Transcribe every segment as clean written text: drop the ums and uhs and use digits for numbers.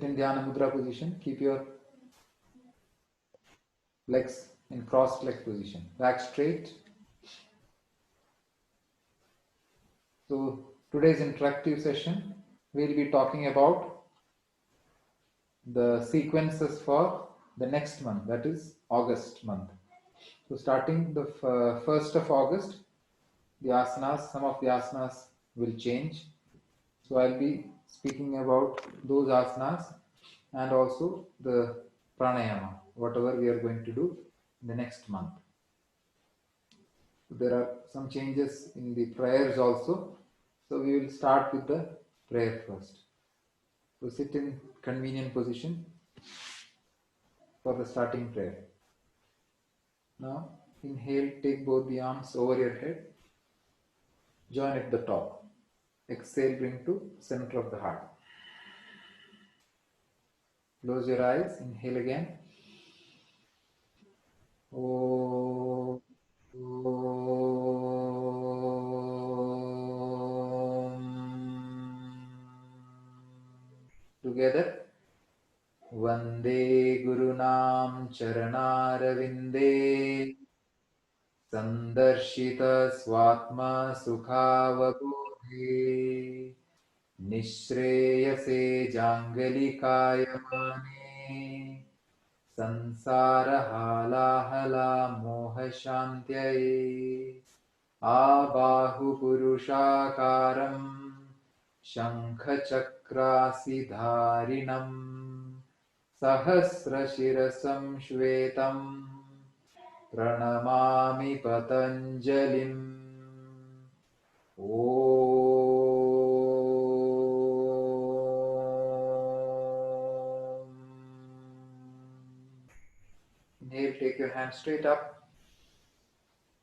in Dhyana Mudra position. Keep your legs in crossed leg position. Back straight. So today's interactive session, we'll be talking about the sequences for the next month, that is August month. So starting the 1st of August, the asanas, some of the asanas will change. So I'll be speaking about those asanas and also the pranayama, whatever we are going to do in the next month. There are some changes in the prayers also. So we will start with the prayer first. So sit in convenient position for the starting prayer. Now inhale, take both the arms over your head, join at the top. Exhale, bring to center of the heart. Close your eyes, inhale again. Om. Together. Vande Gurunam Charanarvinde Sandarshita Swatma Sukhavabodhe Nishreyase Jangalikayamane Sansara Halahala Mohashantyaye Abahu Purushakaram Shankhachakrasidharinam Sahasrashirasam Shvetam Pranamami Patanjalim. Om. Inhale, take your hand straight up.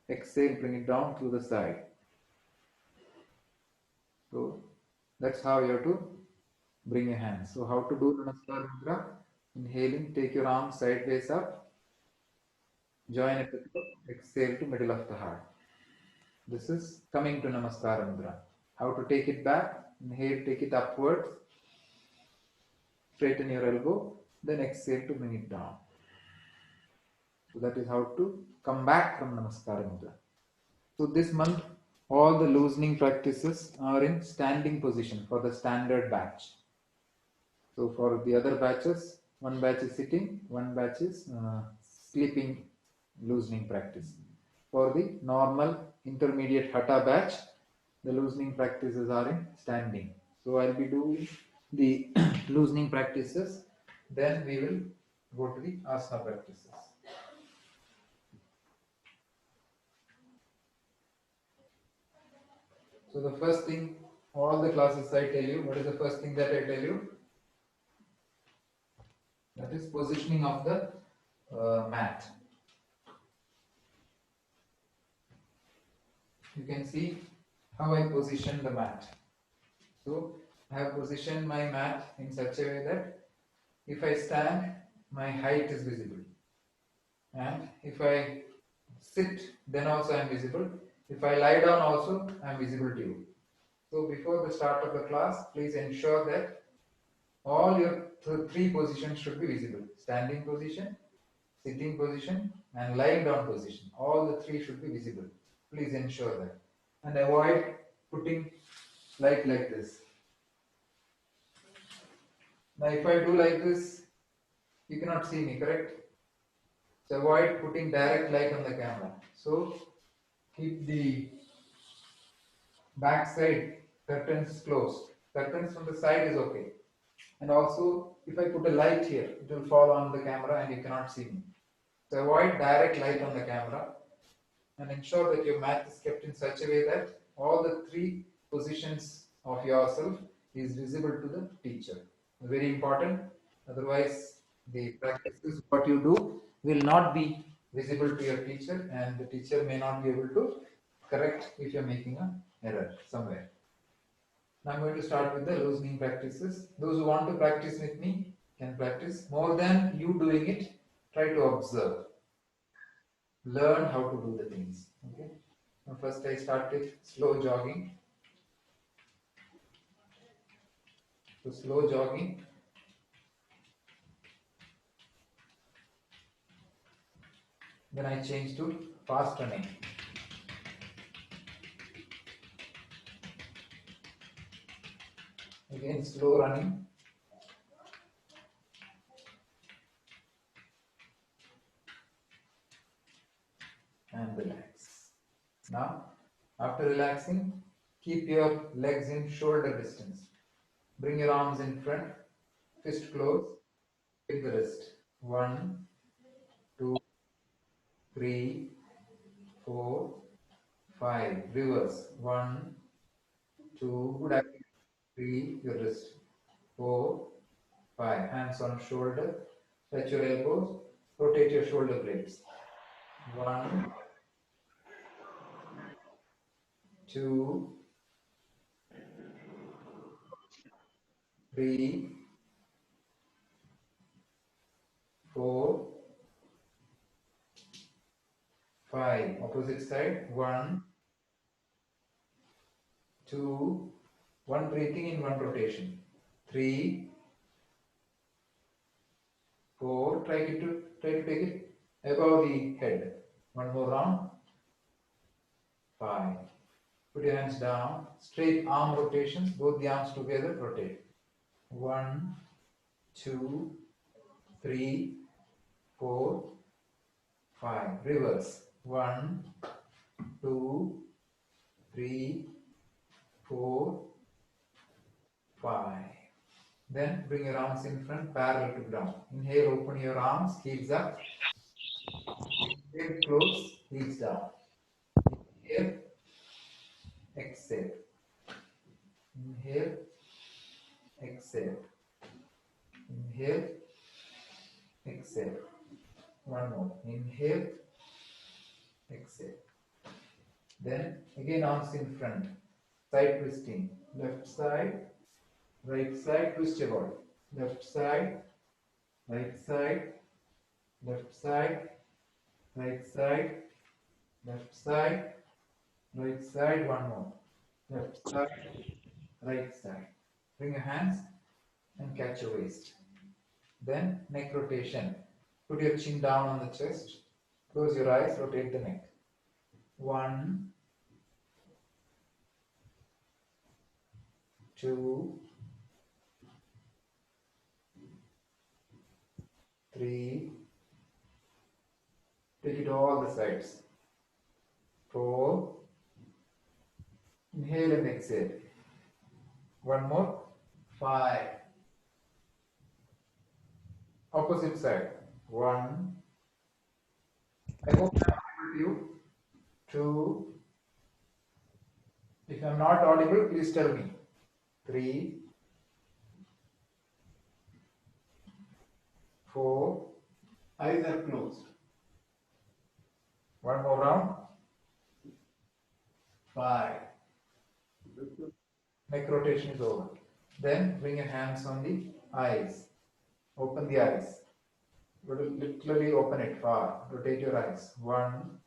Exhale, bring it down through the side. So that's how you have to bring your hands. So how to do Namaskar Mudra? Inhaling, take your arms sideways up. Join at the top. Exhale to middle of the heart. This is coming to Namaskar Mudra. How to take it back? Inhale, take it upwards. Straighten your elbow. Then exhale to bring it down. So that is how to come back from Namaskar Mudra. So this month, all the loosening practices are in standing position for the standard batch. So for the other batches, one batch is sitting, one batch is sleeping loosening practice. For the normal intermediate Hatha batch, the loosening practices are in standing. So I'll be doing the loosening practices, then we will go to the asana practices. So the first thing, all the classes I tell you, what is the first thing that I tell you? That is positioning of the mat. You can see how I position the mat. So I have positioned my mat in such a way that if I stand, my height is visible. And if I sit, then also I am visible. If I lie down also, I am visible to you. So before the start of the class, please ensure that all your three positions should be visible. Standing position, sitting position and lying down position. All the three should be visible. Please ensure that. And avoid putting light like this. Now if I do like this, you cannot see me, correct? So avoid putting direct light on the camera. So keep the back side curtains closed. Curtains from the side is okay. And also if I put a light here, it will fall on the camera and you cannot see me. So avoid direct light on the camera and ensure that your mat is kept in such a way that all the three positions of yourself is visible to the teacher. Very important. Otherwise, the practices what you do will not be visible to your teacher and the teacher may not be able to correct if you're making an error somewhere. Now I'm going to start with the loosening practices. Those who want to practice with me can practice. More than you doing it, try to observe. Learn how to do the things. Okay. Now first I start with slow jogging. So slow jogging. Then I change to fast running. Again slow running. And relax. Now, after relaxing, keep your legs in shoulder distance. Bring your arms in front, fist close, take the wrist. 1, 2, 3, 4, 5. Reverse. 1, 2. Good activity. 3. Your wrist. 4, 5. Hands on shoulder. Touch your elbows. Rotate your shoulder blades. 1, 2, 3, 4, 5. Opposite side. 1, 2, 1 breathing in 1 rotation. 3, 4. Try to take it above the head. One more round. 5. Put your hands down. Straight arm rotations. Both the arms together. Rotate. 1, 2, 3, 4, 5. Reverse. 1, 2, 3, 4, 5. Then bring your arms in front, parallel to ground. Inhale, open your arms, heels up. Inhale, close, heels down. Inhale, exhale. Inhale, exhale. Inhale, exhale. One more. Inhale, exhale. Then again arms in front. Side twisting. Left side, right side, twist your body. Left side, right side, left side, right side, left side, right side. One more. Left side, right side. Bring your hands and catch your waist. Then neck rotation. Put your chin down on the chest. Close your eyes, rotate the neck. 1, 2, 3. Take it all the sides. 4. Inhale and exhale. One more. 5. Opposite side. 1. I hope I am audible to you. 2. If I am not audible, please tell me. 3, 4. Eyes are closed. One more round. 5. Neck rotation is over. Then bring your hands on the eyes. Open the eyes. Literally open it far. Rotate your eyes. 1,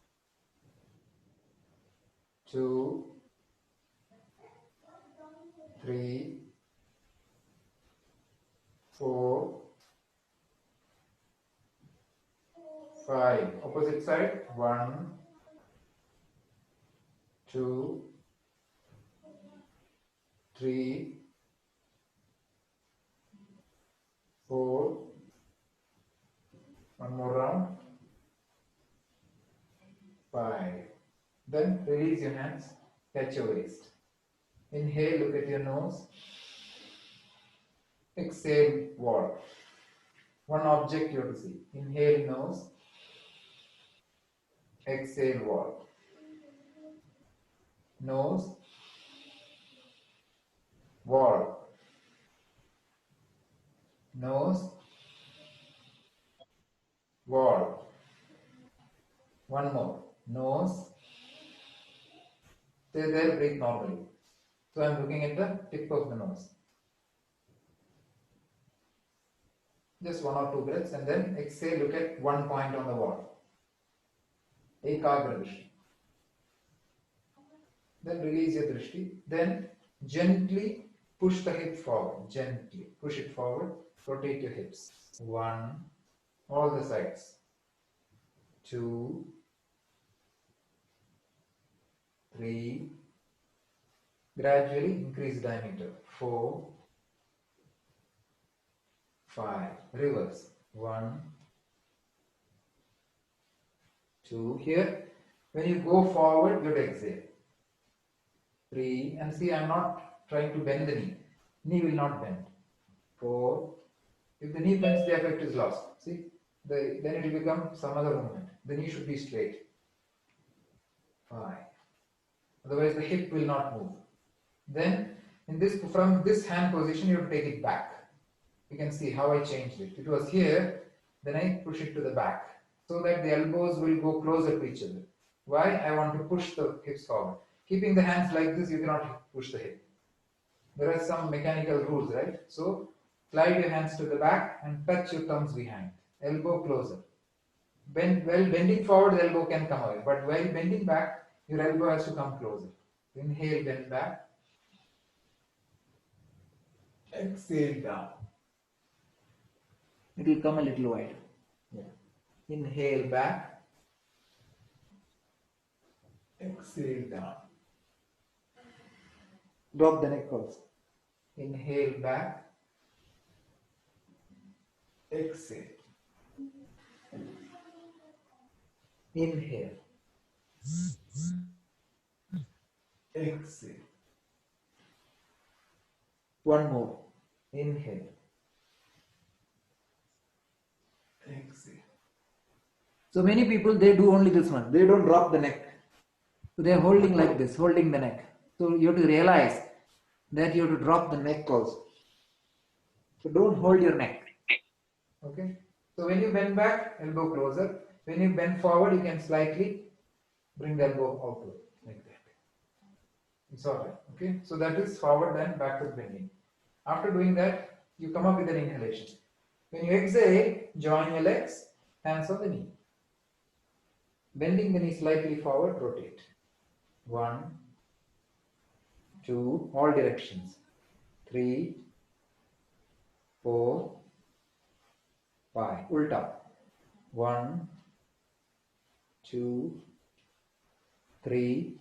2, 3, 4, 5. Opposite side. 1, 2, 3, 4. One more round. 5. Then release your hands. Catch your waist. Inhale, look at your nose. Exhale, wall. One object you have to see. Inhale, nose. Exhale, wall. Nose, wall. Nose, wall. One more. Nose. Stay there, breathe normally. So I'm looking at the tip of the nose. Just 1 or 2 breaths and then exhale, look at one point on the wall. Ekagra drishti. Then release your drishti. Then gently push the hip forward. Gently push it forward. Rotate your hips. 1. All the sides. 2, 3, gradually increase diameter, 4, 5, reverse, 1, 2, here, when you go forward, you exhale, 3, and see I am not trying to bend the knee will not bend, 4, if the knee bends the effect is lost, see, then it will become some other movement, the knee should be straight, 5, otherwise the hip will not move. Then from this hand position you have to take it back. You can see how I changed it. It was here, then I push it to the back so that the elbows will go closer to each other. Why? I want to push the hips forward. Keeping the hands like this, you cannot push the hip. There are some mechanical rules, right? So slide your hands to the back and touch your thumbs behind. Elbow closer. While bending forward, the elbow can come away. But while bending back, your elbow has to come closer. Inhale, bend back. Exhale down. It will come a little wider. Yeah. Inhale back. Exhale down. Drop the neck also. Inhale back. Exhale. Inhale. Exhale. One more. Inhale. Exhale. So many people, they do only this one. They don't drop the neck. So they are holding like this, holding the neck. So you have to realize that you have to drop the neck also. So don't hold your neck. Okay. So when you bend back, elbow closer. When you bend forward, you can slightly bring the elbow outward like that. It's alright. Okay. So that is forward and backward bending. After doing that, you come up with an inhalation. When you exhale, join your legs, hands on the knee. Bending the knee slightly forward, rotate. 1, 2, all directions. 3, 4, 5. Ulta. 1, 2, 3,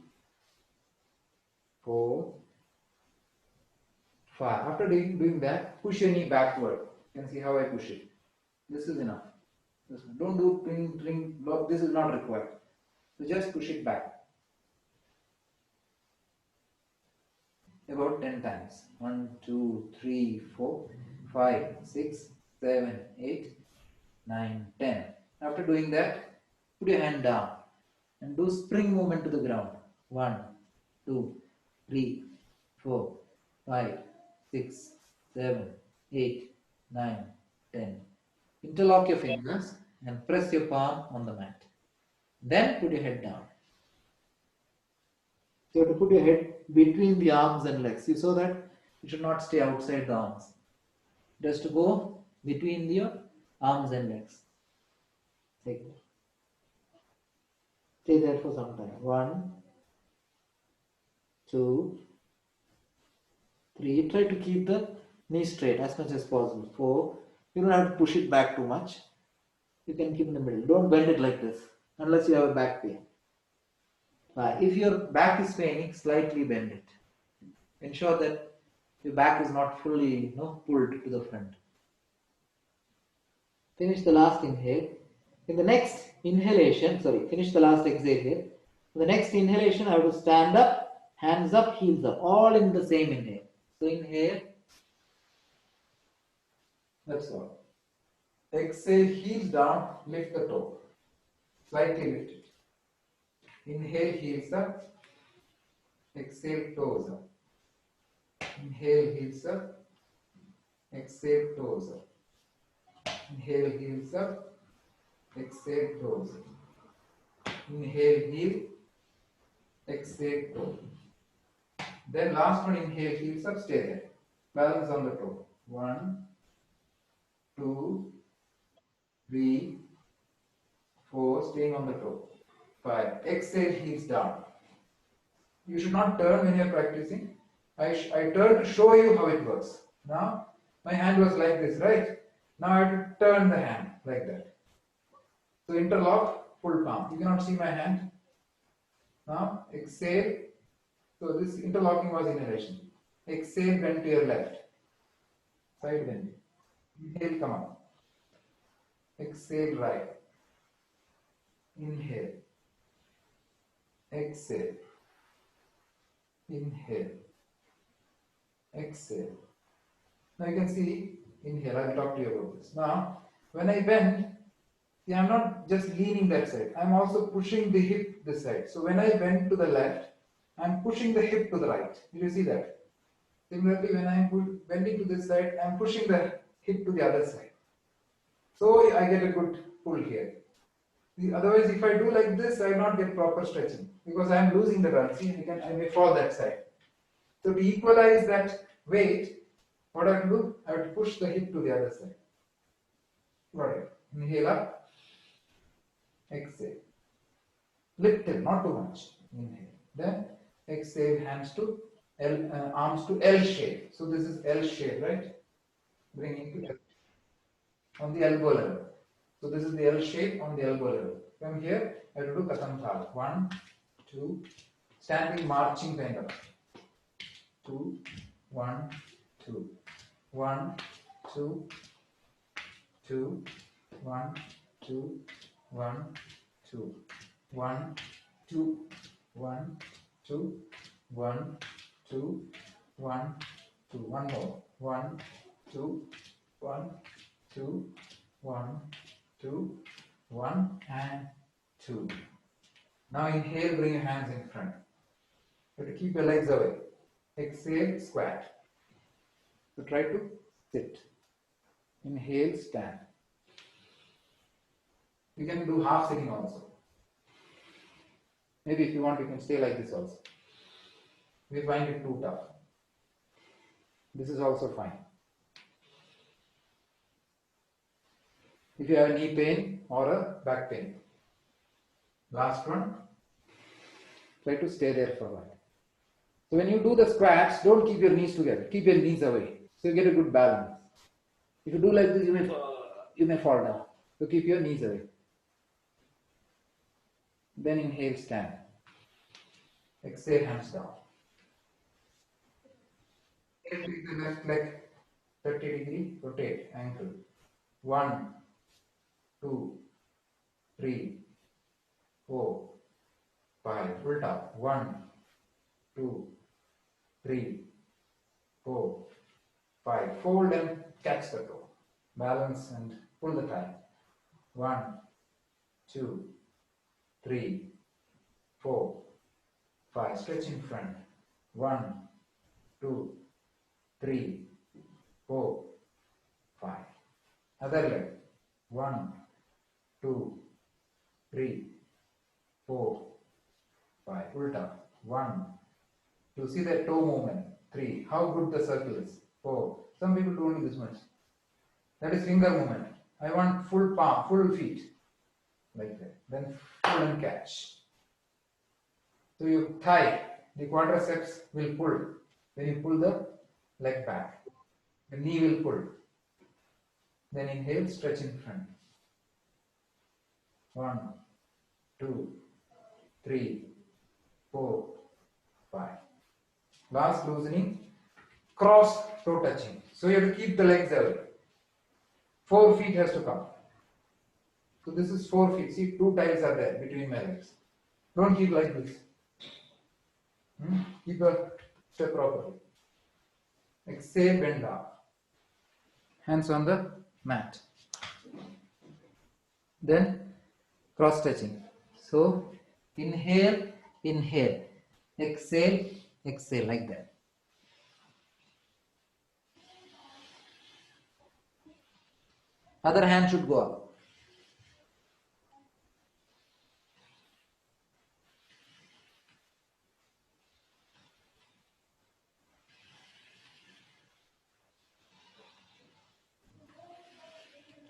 4, 5. After doing that, push your knee backward. You can see how I push it. This is enough. Don't do ring block. This is not required. So just push it back. About 10 times. 1, 2, 3, 4, 5, 6, 7, 8, 9, 10. After doing that, put your hand down and do spring movement to the ground. 1, 2, 3, 4, 5, 6, 7, 8, 9, 10. Interlock your fingers and press your palm on the mat. Then put your head down. So you have to put your head between the arms and legs. You saw that it should not stay outside the arms. It has to go between your arms and legs. Take that. Stay there for some time. 1, 2, 3. Try to keep the knee straight as much as possible. 4. You don't have to push it back too much. You can keep in the middle. Don't bend it like this unless you have a back pain. 5. If your back is paining, slightly bend it. Ensure that your back is not fully pulled to the front. Finish the last inhale. In the next inhalation, finish the last exhale here. In the next inhalation, I have to stand up, hands up, heels up, all in the same inhale. So inhale. That's all. Exhale, heels down, lift the toe. Slightly lift it. Inhale, heels up. Exhale, toes up. Inhale, heels up. Exhale, toes up. Inhale, heels up. Exhale, toes up. Inhale, heel. Exhale, toe. Then last one, inhale, heels up, stay there. Balance on the toe. 1, 2, 3, 4, staying on the toe. 5. Exhale, heels down. You should not turn when you are practicing. I turn to show you how it works. Now, my hand was like this, right? Now I have to turn the hand like that. So interlock, full palm. You cannot see my hand. Now exhale. So this interlocking was inhalation. Exhale, bend to your left. Side bend. Inhale, come up. Exhale, right. Inhale. Exhale. Inhale. Exhale. Now you can see, inhale. I will talk to you about this. Now, when I bend, see, I'm not just leaning that side. I'm also pushing the hip this side. So when I bend to the left, I'm pushing the hip to the right. Did you see that? Similarly, when I'm bending to this side, I'm pushing the hip to the other side. So I get a good pull here. Otherwise, if I do like this, I will not get proper stretching because I am losing the run. See, I may fall that side. So to equalize that weight, what I have to do? I have to push the hip to the other side. Got it. Inhale up. Exhale. Little, not too much. Inhale. Then exhale, hands to L, arms to L shape. So this is L shape, right? Bringing to L on the elbow level. So this is the L shape on the elbow level. From here, I have to do Katham Thala. 1, 2, standing marching kind of. 2, 1, 2, 1, 2, 2, 1, 2, 1, 2, 1, 2, 1, 2, 1, 2, 1, 2. One more. 1, 2, 1, 2, 1, 2, 1, and 2. Now inhale, bring your hands in front. You have to keep your legs away. Exhale, squat. So try to sit. Inhale, stand. You can do half sitting also. Maybe if you want, you can stay like this also. We find it too tough. This is also fine. If you have a knee pain or a back pain. Last one. Try to stay there for a while. So when you do the squats, don't keep your knees together. Keep your knees away. So you get a good balance. If you do like this, you may fall down. So keep your knees away. Then inhale, stand. Exhale, hands down. Take the left leg 30 degree, rotate, ankle. 1, 2, 3, 4, 5. Full top. 1, 2, 3, 4, 5. Fold and catch the toe. Balance and pull the thigh. 1, 2, 3, 4, 5. Stretch in front. 1, 2, 3, 4, 5. Other leg. 1, 2, 3, 4, 5. Ulta. 1, 2. See that toe movement. 3. How good the circle is. 4. Some people do only this much. That is finger movement. I want full palm, full feet. Like that. Then pull and catch. So your thigh, the quadriceps will pull. When you pull the leg back, the knee will pull. Then inhale, stretch in front. 1, 2, 3, 4, 5. Last loosening, cross toe touching. So you have to keep the legs away. 4 feet has to come. So this is 4 feet. See, 2 tiles are there between my legs. Don't keep like this. Keep a step properly. Exhale, bend down. Hands on the mat. Then cross touching. So inhale, inhale. Exhale, exhale, like that. Other hand should go up.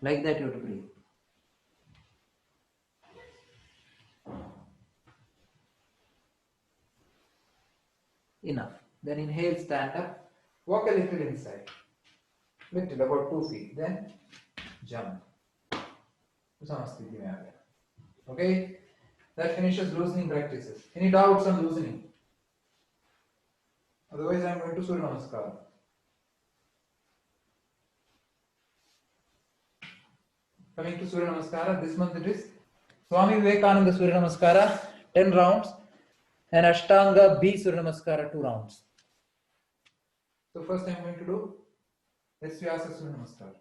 Like that you have to breathe. Enough. Then inhale, stand up. Walk a little inside. Little, about 2 feet. Then jump. Okay, that finishes loosening practices. Any doubts on loosening? Otherwise, I am going to Surya Namaskara. Coming to Surya Namaskara, this month it is Swami Vivekananda Surya Namaskara, 10 rounds, and Ashtanga B Surya Namaskara, 2 rounds. So first I am going to do Vyasa Surya Namaskara.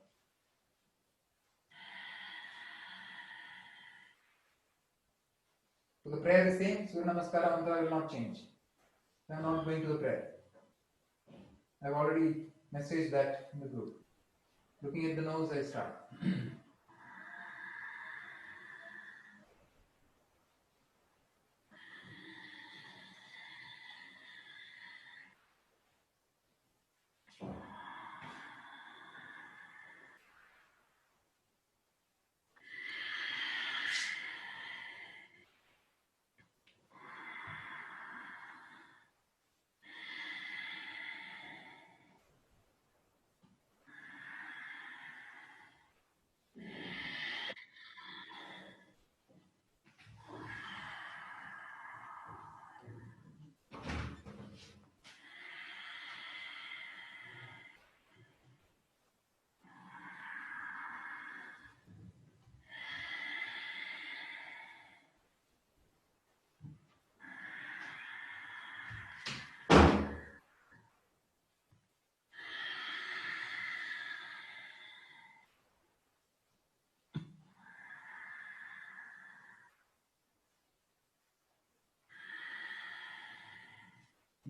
So the prayer is same, Surya Namaskara mantra will not change. I am not going to the prayer. I have already messaged that in the group. Looking at the nose, I start.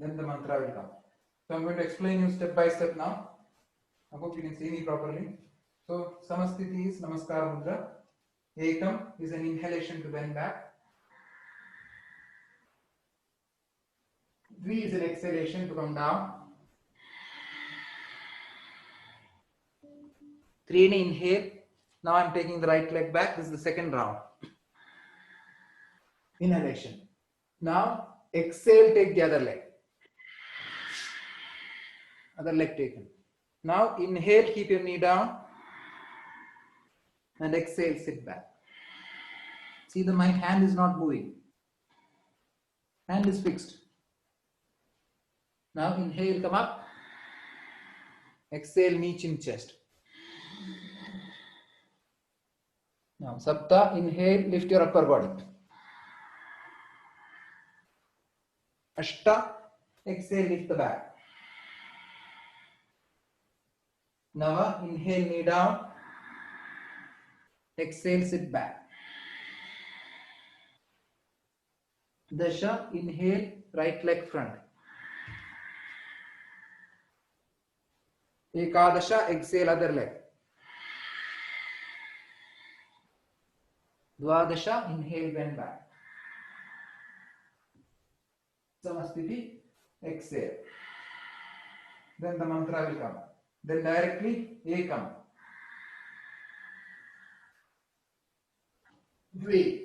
Then the mantra will come. So I'm going to explain you step by step now. I hope you can see me properly. So Samasthiti is Namaskar Mudra. Ekam is an inhalation to bend back. Dvi is an exhalation to come down. Trini, inhale. Now I'm taking the right leg back. This is the second round. Inhalation. Now exhale, take the other leg. Other leg taken. Now inhale, keep your knee down. And exhale, sit back. See, my hand is not moving. Hand is fixed. Now inhale, come up. Exhale, knee, chin, chest. Now Sapta, inhale, lift your upper body. Ashta, exhale, lift the back. Nava, inhale, knee down. Exhale, sit back. Dasha, inhale, right leg front. Ekadasha, exhale, other leg. Dvadasha, inhale, bend back. Samasthiti, exhale. Then the mantra will come. Then directly, Ekam. Dvi.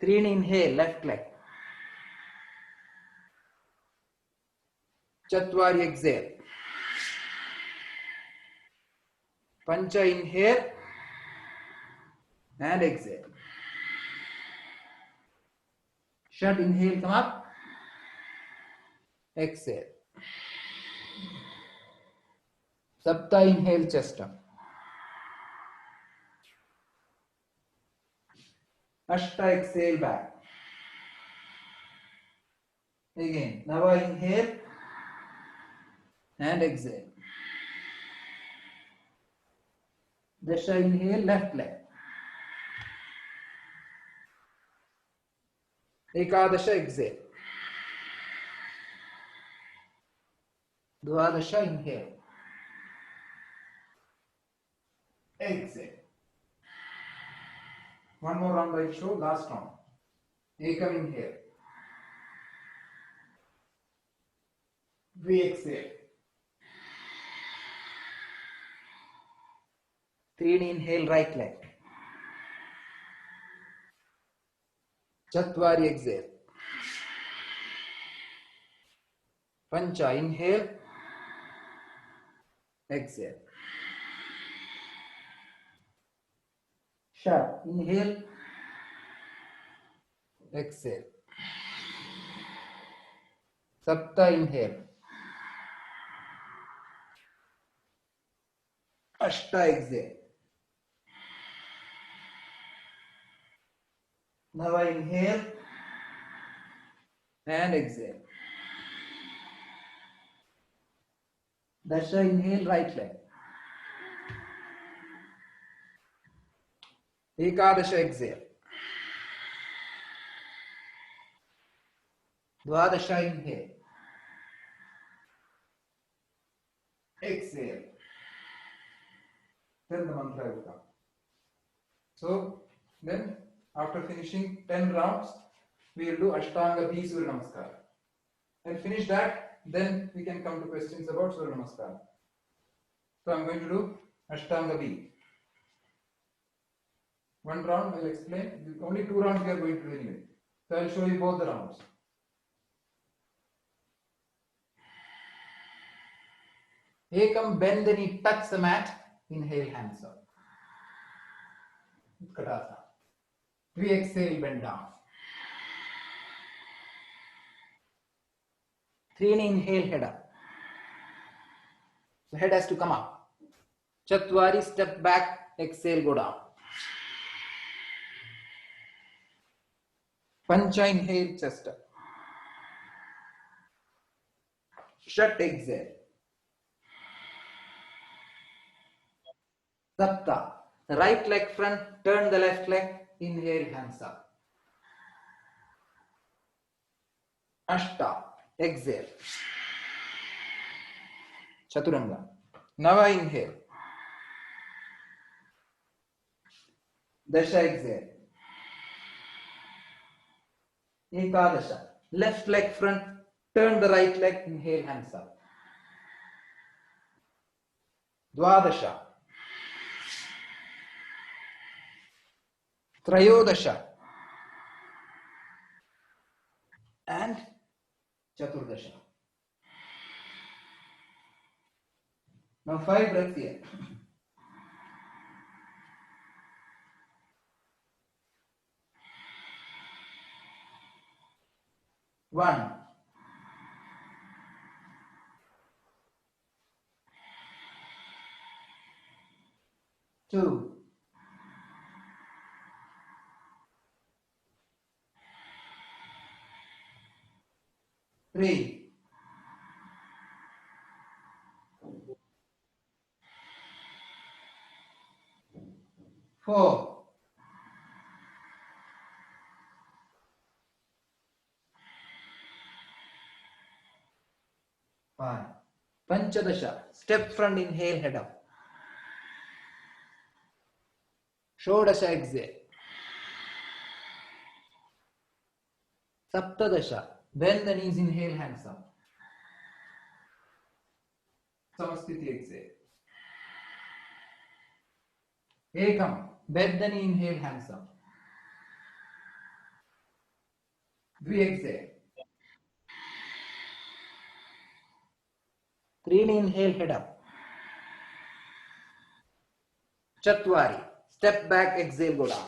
Trini, inhale, left leg. Chatvari, exhale. Pancha, inhale and exhale. Shat, inhale, come up. Exhale. Sapta, inhale, chest up. Ashta, exhale, back. Again, Nava, inhale and exhale. Dasha, inhale, left leg. Ekadasha, exhale. Dvadasha, inhale. Exhale. One more round I show, last round. Ekam, inhale. We exhale. Trini, inhale, right leg. Chatvari, exhale. Pancha, inhale. Exhale. Shut. Inhale. Exhale. Sapta. Inhale. Ashta. Exhale. Nava. Inhale and exhale. Dasha. Inhale, right leg. Ekadasha. Exhale. Dvadasha. Inhale. Exhale. Then the mantra will come. So then after finishing 10 rounds, we will do Ashtanga B Surya Namaskar. And finish that, then we can come to questions about Surya Namaskar. So I am going to do Ashtanga B. One round I will explain. Only 2 rounds we are going to do anyway. So I will show you both the rounds. Ekam, bend the knee, touch the mat. Inhale, hands up. Utkatasana. We exhale, bend down. 3 inhale, head up. So head has to come up. Chatwari, step back, exhale, go down. Pancha, inhale, chest up. Shat, exhale. Sapta, the right leg front, turn the left leg, inhale, hands up. Ashta, exhale. Chaturanga. Nava, inhale. Dasha, exhale. Ekadasha, left leg front, turn the right leg, inhale, hands up. Dvadasha. Trayodasha. And Chaturdasha. Now 5 breaths here. One. Two. Three. Four. Five. Panchadasha. Step front, inhale, head up. Shodasha, exhale. Saptadasha. Bend the knees, inhale, hands up. Samasthiti, exhale. Ekam. Bend the knee, inhale, hands up. Dvi, exhale. 3, inhale, head up. Chatwari. Step back, exhale, go down.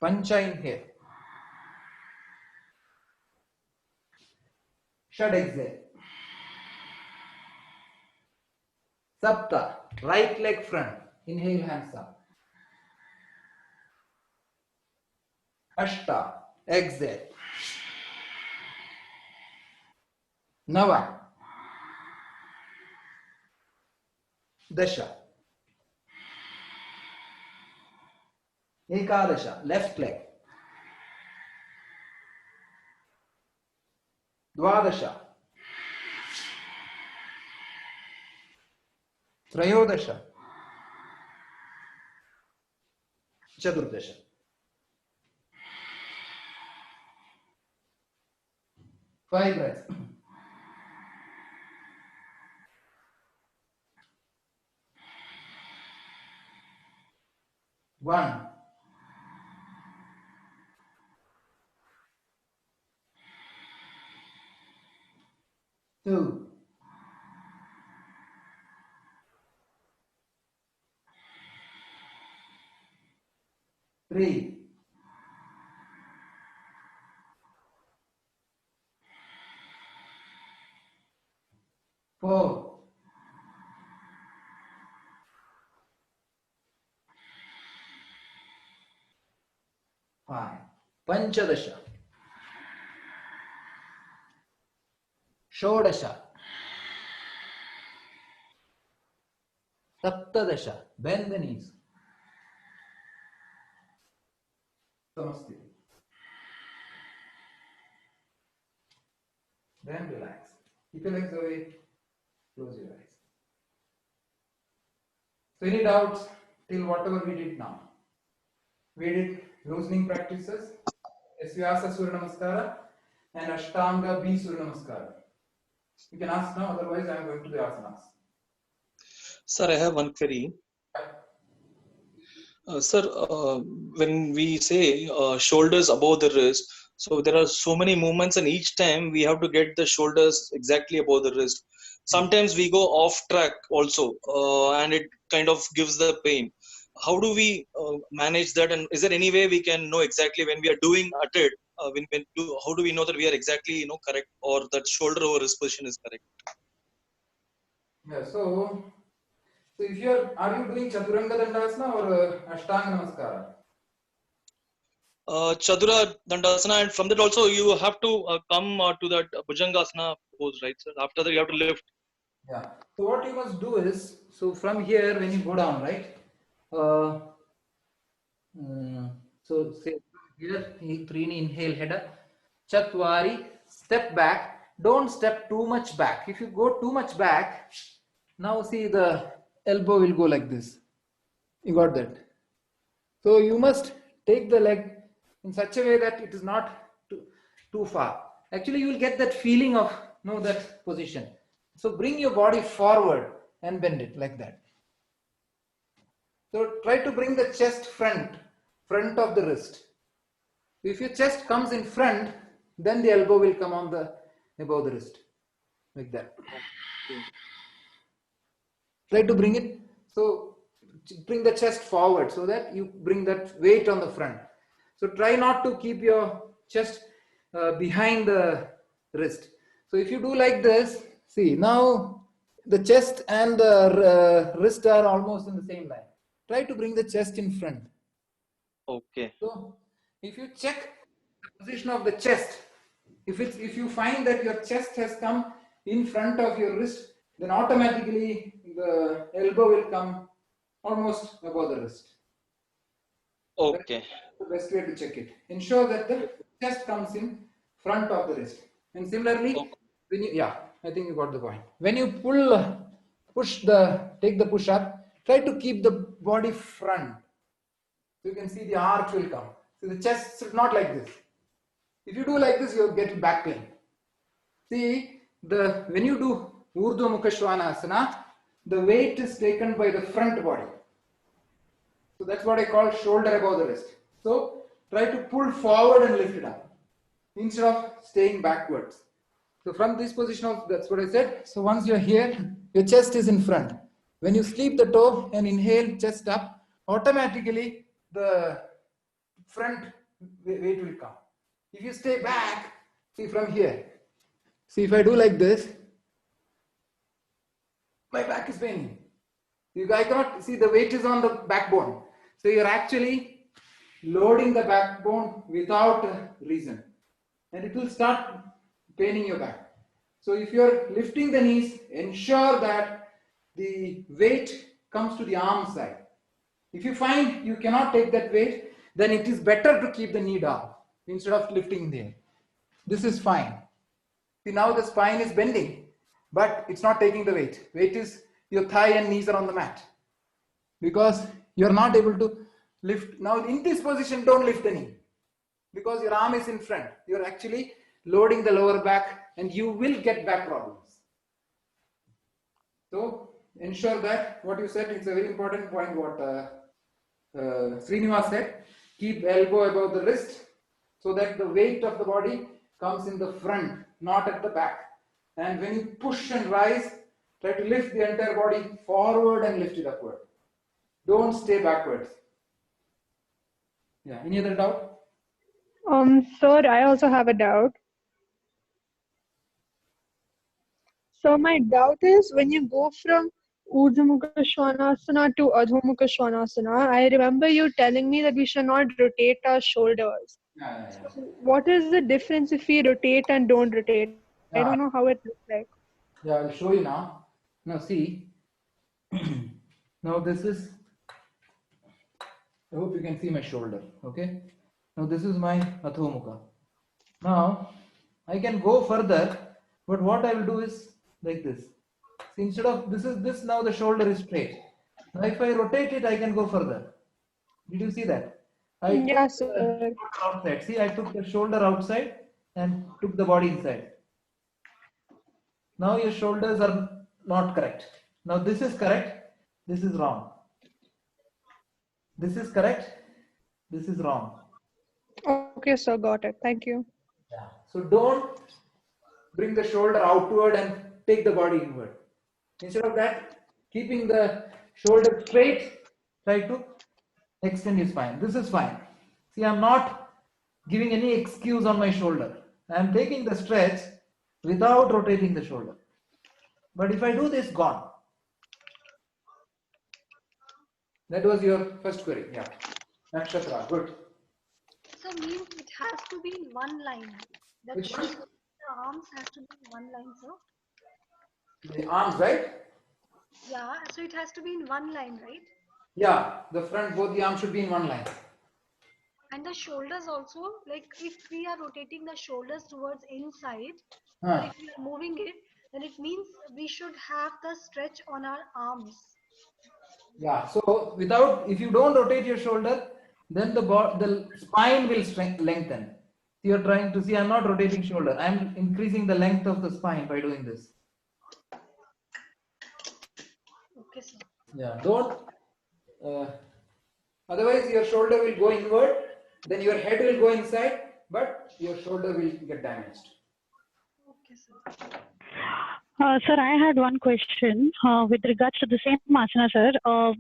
Pancha, inhale. Shad, exhale. Sapta. Right leg front. Inhale, hands up. Ashta. Exhale. Nava. Dasha. Ekadasha. Left leg. Dvadasha. Trayodasha. Chaturdasha. Five breaths. One. Two. 3, 4, 5, Panchadasha, Shodasha, Saptadasha, bend the knees. Namaste. Then relax. Keep your legs away. Close your eyes. So any doubts till whatever we did now? We did loosening practices, Svyasa Surya Namaskara and Ashtanga B Surya Namaskara. You can ask now, otherwise I am going to the asanas. Sir, I have one query. Sir, when we say shoulders above the wrist, so there are so many movements, and each time we have to get the shoulders exactly above the wrist. Sometimes we go off track also, and it kind of gives the pain. How do we manage that? And is there any way we can know exactly when we are doing at it? How do we know that we are exactly correct, or that shoulder over wrist position is correct? Yeah, so if are you doing Chaturanga Dandasana or Ashtanga Namaskara? Chadura Dandasana, and from that also you have to come to that Bhujangasana pose, right, sir? After that you have to lift. Yeah. So what you must do is, so from here when you go down, right? So say here, Trini, inhale, head up. Chatwari, step back. Don't step too much back. If you go too much back, now see the elbow will go like this. You got that? So you must take the leg in such a way that it is not too far. Actually, you will get that feeling of that position. So bring your body forward and bend it like that. So try to bring the chest front of the wrist. If your chest comes in front, then the elbow will come on above the wrist, like that. Try to bring it, so bring the chest forward so that you bring that weight on the front. So try not to keep your chest behind the wrist. So if you do like this, see now the chest and the wrist are almost in the same line. Try to bring the chest in front. Okay. So if you check the position of the chest, if you find that your chest has come in front of your wrist, then automatically the elbow will come almost above the wrist. Okay. That's the best way to check it. Ensure that the chest comes in front of the wrist. And similarly, when you, I think you got the point. When you take the push up, try to keep the body front. So you can see the arch will come. So the chest is not like this. If you do like this, you'll get back pain. See, when you do Urdhva Mukha Svanasana, the weight is taken by the front body. So that's what I call shoulder above the wrist. So try to pull forward and lift it up instead of staying backwards. So from this position, that's what I said. So once you're here, your chest is in front. When you sleep the toe and inhale, chest up, automatically the front weight will come. If you stay back, see from here. See, if I do like this, my back is paining. I cannot see, the weight is on the backbone. So you're actually loading the backbone without reason. And it will start paining your back. So if you're lifting the knees, ensure that the weight comes to the arm side. If you find you cannot take that weight, then it is better to keep the knee down instead of lifting there. This is fine. See, now the spine is bending, but it's not taking the weight. Weight is, your thigh and knees are on the mat. Because you're not able to lift. Now in this position, don't lift the knee. Because your arm is in front. You're actually loading the lower back and you will get back problems. So ensure that what you said, it's a very important point what Srinivas said. Keep elbow above the wrist so that the weight of the body comes in the front, not at the back. And when you push and rise, try to lift the entire body forward and lift it upward. Don't stay backwards. Yeah. Any other doubt? Sir, I also have a doubt. So my doubt is when you go from Urdhva Mukha Svanasana to Adho Mukha Svanasana, I remember you telling me that we should not rotate our shoulders. Yeah, yeah, So what is the difference if we rotate and don't rotate? I don't know yeah. how it looks like. Yeah, I'll show you now. Now see, now this is, I hope you can see my shoulder, okay? Now this is my Adho Mukha. Now I can go further, but what I will do is like this. See, instead of this now the shoulder is straight. Now if I rotate it, I can go further. Did you see that? I took Yeah, the sir. shoulder outside. See, I took the shoulder outside and took the body inside. Now your shoulders are not correct. Now this is correct. This is wrong. This is correct. This is wrong. Okay, sir, got it. Thank you. Yeah. So don't bring the shoulder outward and take the body inward. Instead of that, keeping the shoulder straight, try to extend your spine. This is fine. See, I'm not giving any excuse on my shoulder. I'm taking the stretch without rotating the shoulder. But if I do this, gone. That was your first query. Yeah. Nakshatra, good. So means it has to be in one line. That Which one? the arms has to be in one line, sir. The arms, right? Yeah, so it has to be in one line, right? Yeah, the front, both the arms should be in one line. And the shoulders also, like if we are rotating the shoulders towards inside, or Huh. if we are moving it, then it means we should have the stretch on our arms. Yeah, so without, if you don't rotate your shoulder, then the spine will lengthen. You're trying to see, I'm not rotating shoulder. I'm increasing the length of the spine by doing this. Okay, sir. Yeah, don't. Otherwise, your shoulder will go inward, then your head will go inside, but your shoulder will get damaged. Okay, sir. Sir, I had one question with regards to the same asana, sir.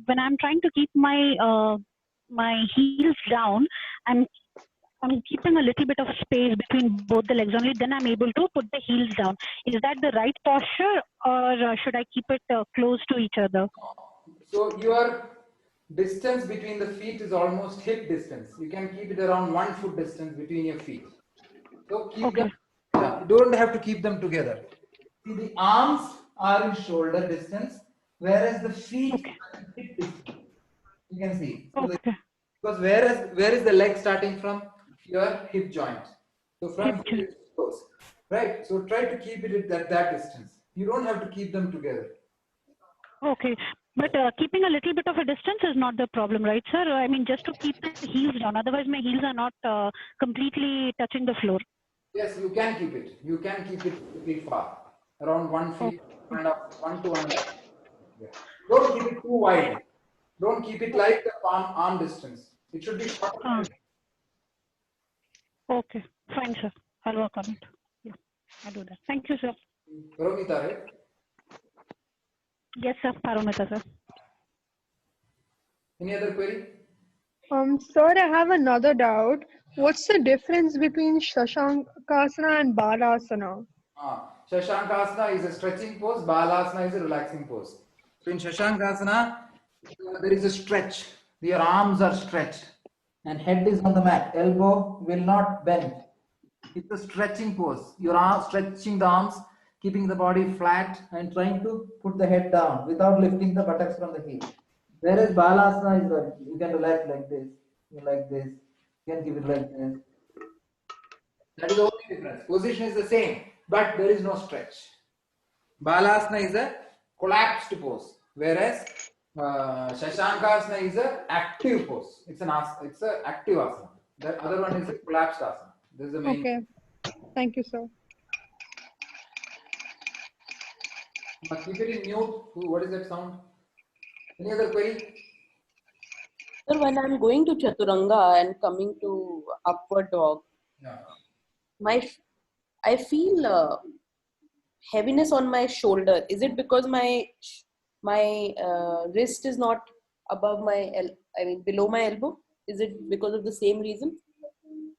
When I'm trying to keep my heels down, I'm keeping a little bit of space between both the legs. Only then I'm able to put the heels down. Is that the right posture, or should I keep it close to each other? So your distance between the feet is almost hip distance. You can keep it around 1 foot distance between your feet. So keep them. You don't have to keep them together. See, the arms are in shoulder distance, whereas the feet are in hip distance. You can see. So because where is the leg starting from? Your hip joint. So front foot is close, right? So try to keep it at that distance. You don't have to keep them together. Okay. But keeping a little bit of a distance is not the problem, right, sir? I mean, just to keep the heels down. Otherwise, my heels are not completely touching the floor. Yes, you can keep it. You can keep it pretty far, around 1 feet, and 1 to 1. Yeah. Don't keep it too wide. Don't keep it like the arm distance. It should be short. Okay, fine, sir. I'll work on it. Yeah, I'll do that. Thank you, sir. Paramita, right? Yes, sir. Paramita, sir. Any other query? Sir, I have another doubt. What's the difference between Shashankasana and Balasana? Shashankasana is a stretching pose, Balasana is a relaxing pose. So in Shashankasana, there is a stretch. Your arms are stretched and head is on the mat. Elbow will not bend. It's a stretching pose. Your arms, stretching the arms, keeping the body flat and trying to put the head down without lifting the buttocks from the heel. Whereas Balasana is like, you can relax like this, you can keep it like this. That is the only difference. Position is the same, but there is no stretch. Balasana is a collapsed pose, whereas Shashankasana is an active pose. It's an active asana. The other one is a collapsed asana. This is the main. Okay. Thank you, sir. Keep it in mute. What is that sound? Any other query? Sir, when I'm going to Chaturanga and coming to upward dog, I feel heaviness on my shoulder. Is it because my wrist is not above my below my elbow? Is it because of the same reason?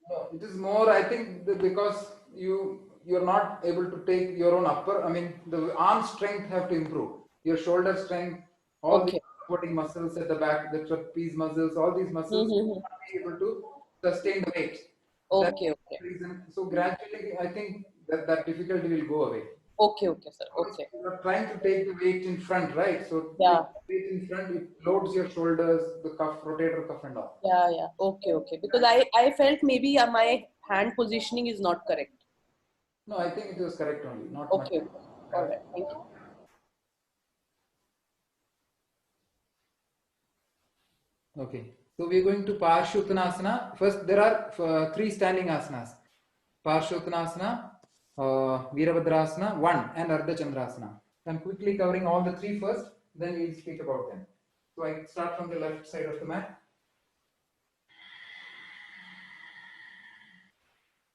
No, it is more, I think, because you're not able to take your own upper. I mean, the arm strength have to improve. Your shoulder strength, all the Okay. supporting muscles at the back, the trapeze muscles, all these muscles will Mm-hmm. not be able to sustain the weight. That's Okay, okay. the reason. So gradually, I think that difficulty will go away. Okay, okay, sir. Because Okay. you are trying to take the weight in front, right? So Yeah. weight in front, it loads your shoulders, the cuff, rotator cuff, and all. Yeah, yeah. Okay, okay. Because I felt maybe my hand positioning is not correct. No, I think it was correct only, not much. Okay, okay. All right. Thank you. Okay, so we're going to Parshuttanasana. First, there are 3 standing asanas: Parshuttanasana, Virabhadrasana, 1, and Ardha Chandrasana. I'm quickly covering all the 3 first, then we'll speak about them. So I start from the left side of the mat.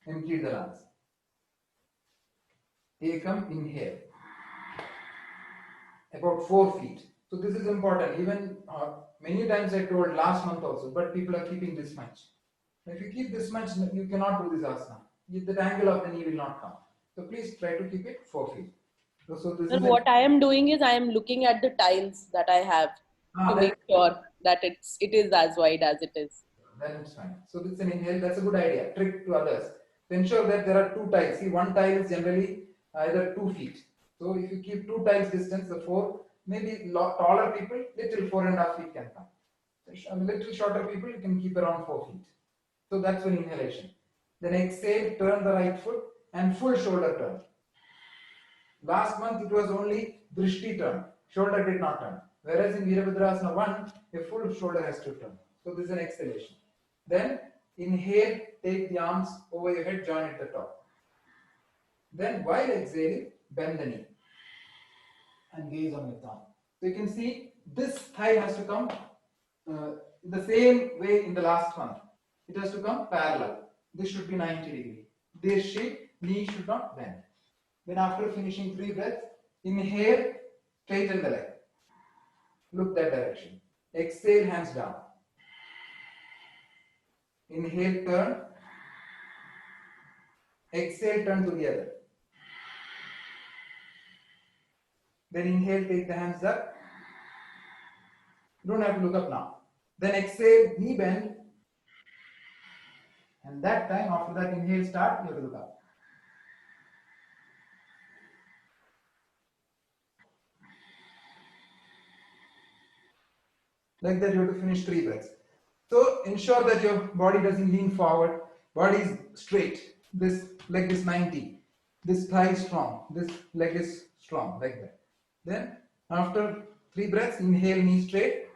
Empty the lungs. Ekam, inhale. About 4 feet. So this is important. Even many times I told last month also, but people are keeping this much. If you keep this much, you cannot do this asana. The angle of the knee will not come. So please try to keep it 4 feet. So this Sir, is what I am doing is I am looking at the tiles that I have to make sure that it is as wide as it is. Then it's fine. So this is an inhale. That's a good idea. Trick to others. To ensure that there are 2 tiles. See, one tile is generally either 2 feet. So if you keep 2 tiles distance, the 4, maybe taller people, little 4.5 feet can come. A little shorter people, you can keep around 4 feet. So that's an inhalation. Then exhale, turn the right foot and full shoulder turn. Last month it was only drishti turn, shoulder did not turn. Whereas in Virabhadrasana 1, a full shoulder has to turn. So this is an exhalation. Then inhale, take the arms over your head, join at the top. Then while exhaling, bend the knee and gaze on your thumb. So you can see this thigh has to come the same way in the last month. It has to come parallel. This should be 90 degree. This shape, knee should not bend. Then after finishing 3 breaths, inhale, straighten the leg. Look that direction. Exhale, hands down. Inhale, turn. Exhale, turn to the other. Then inhale, take the hands up. You don't have to look up now. Then exhale, knee bend. And that time, after that inhale start, you have to look up. Like that, you have to finish 3 breaths. So ensure that your body doesn't lean forward, body is straight. This leg is 90. This thigh is strong. This leg is strong, like that. Then after 3 breaths, inhale, knee straight.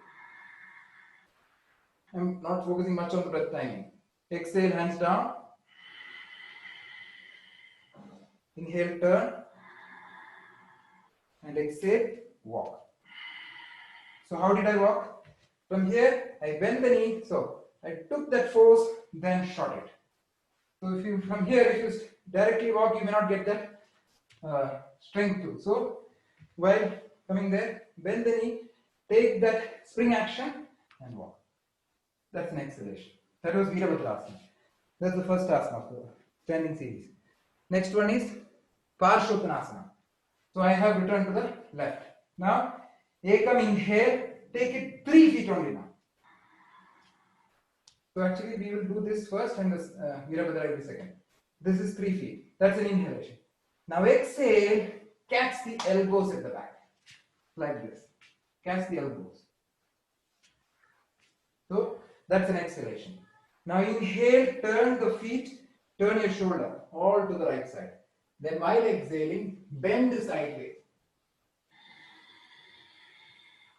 I'm not focusing much on the breath timing. Exhale, hands down. Inhale, turn. And exhale, walk. So how did I walk? From here, I bend the knee. So I took that force, then shot it. So if you from here, if you directly walk, you may not get that strength too. So while coming there, bend the knee, take that spring action and walk. That's an exhalation. That was Virabhadrasana. That's the first asana of the standing series. Next one is Parshuttanasana. So I have returned to the left. Now, Ekam, inhale, take it 3 feet only now. So actually we will do this first and this Virabhadra will be second. This is 3 feet. That's an inhalation. Now exhale, catch the elbows at the back. Like this. Catch the elbows. So that's an exhalation. Now inhale, turn the feet, turn your shoulder all to the right side. Then while exhaling, bend sideways.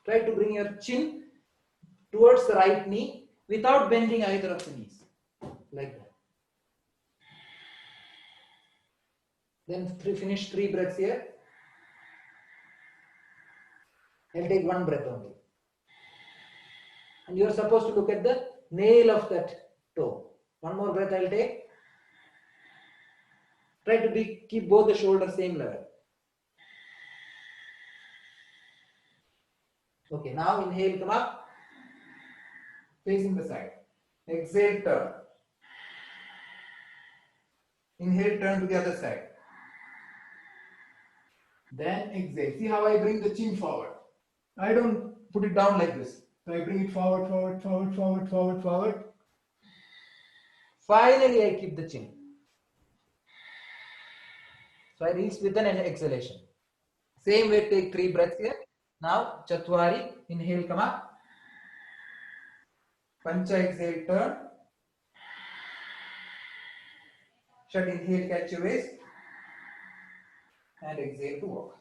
Try to bring your chin towards the right knee without bending either of the knees. Like that. Then finish 3 breaths here. I'll take 1 breath only. And you are supposed to look at the nail of that toe. 1 more breath I'll take. Try to keep both the shoulders same level. Okay, now inhale, come up, facing the side. Exhale, turn. Inhale, turn to the other side. Then exhale. See how I bring the chin forward. I don't put it down like this. So I bring it forward, forward, forward, forward, forward, forward. Finally, I keep the chin. So I reach with an exhalation. Same way, take 3 breaths here. Now, Chatwari, inhale, come up. Pancha, exhale, turn. Shat, inhale, catch your waist. And exhale to walk.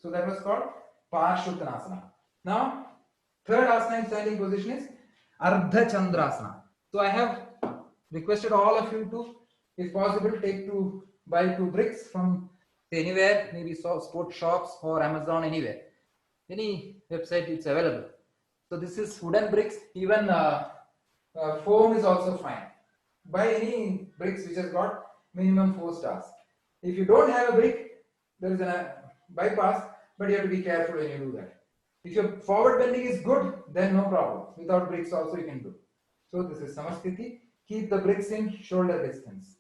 So that was called Parshuttanasana. Now, third asana in standing position is Ardha Chandrasana. So I have requested all of you to, if possible, buy 2 bricks from anywhere, maybe sports shops or Amazon, anywhere. Any website it's available. So this is wooden bricks, even foam is also fine. Buy any bricks which has got minimum 4 stars. If you don't have a brick, there is a bypass, but you have to be careful when you do that. If your forward bending is good, then no problem. Without bricks also you can do. So this is Samasthiti. Keep the bricks in shoulder distance.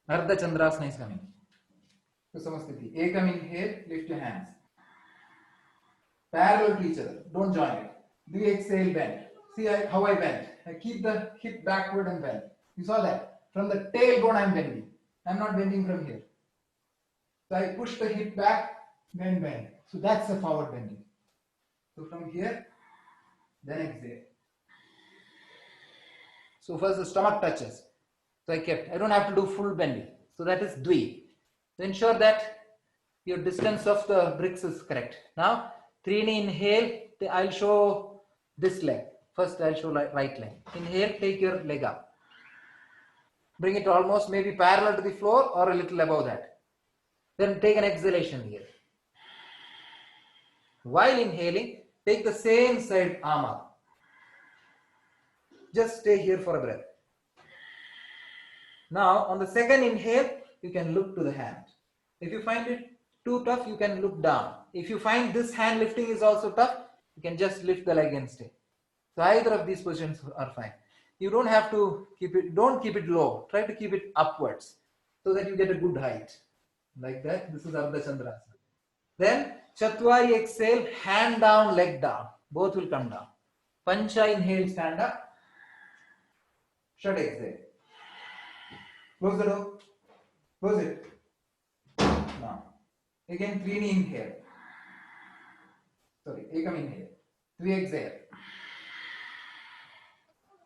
Ardha Chandrasana is coming. So Samasthiti. Ekam inhale, lift your hands. Parallel to each other. Don't join it. Do exhale, bend. See how I bend. I keep the hip backward and bend. You saw that? From the tailbone I am bending. I am not bending from here. So I push the hip back, then bend. So that's the forward bending. So from here, then exhale. So first the stomach touches. So I don't have to do full bending. So that is Dvi. So ensure that your distance of the bricks is correct. Now, Trini, inhale. I'll show this leg. First I'll show right leg. Inhale, take your leg up. Bring it almost maybe parallel to the floor or a little above that. Then take an exhalation here. While inhaling, take the same side arm up. Just stay here for a breath. Now, on the second inhale, you can look to the hand. If you find it too tough, you can look down. If you find this hand lifting is also tough, you can just lift the leg and stay. So either of these positions are fine. You don't have to don't keep it low. Try to keep it upwards so that you get a good height. Like that. This is Ardha Chandrasana. Then Chatwari, exhale, hand down, leg down. Both will come down. Pancha, inhale, stand up. Shat, exhale. Close the door. Close it. Now, again, Trini, inhale. Sorry, Ekam, inhale. Three, exhale.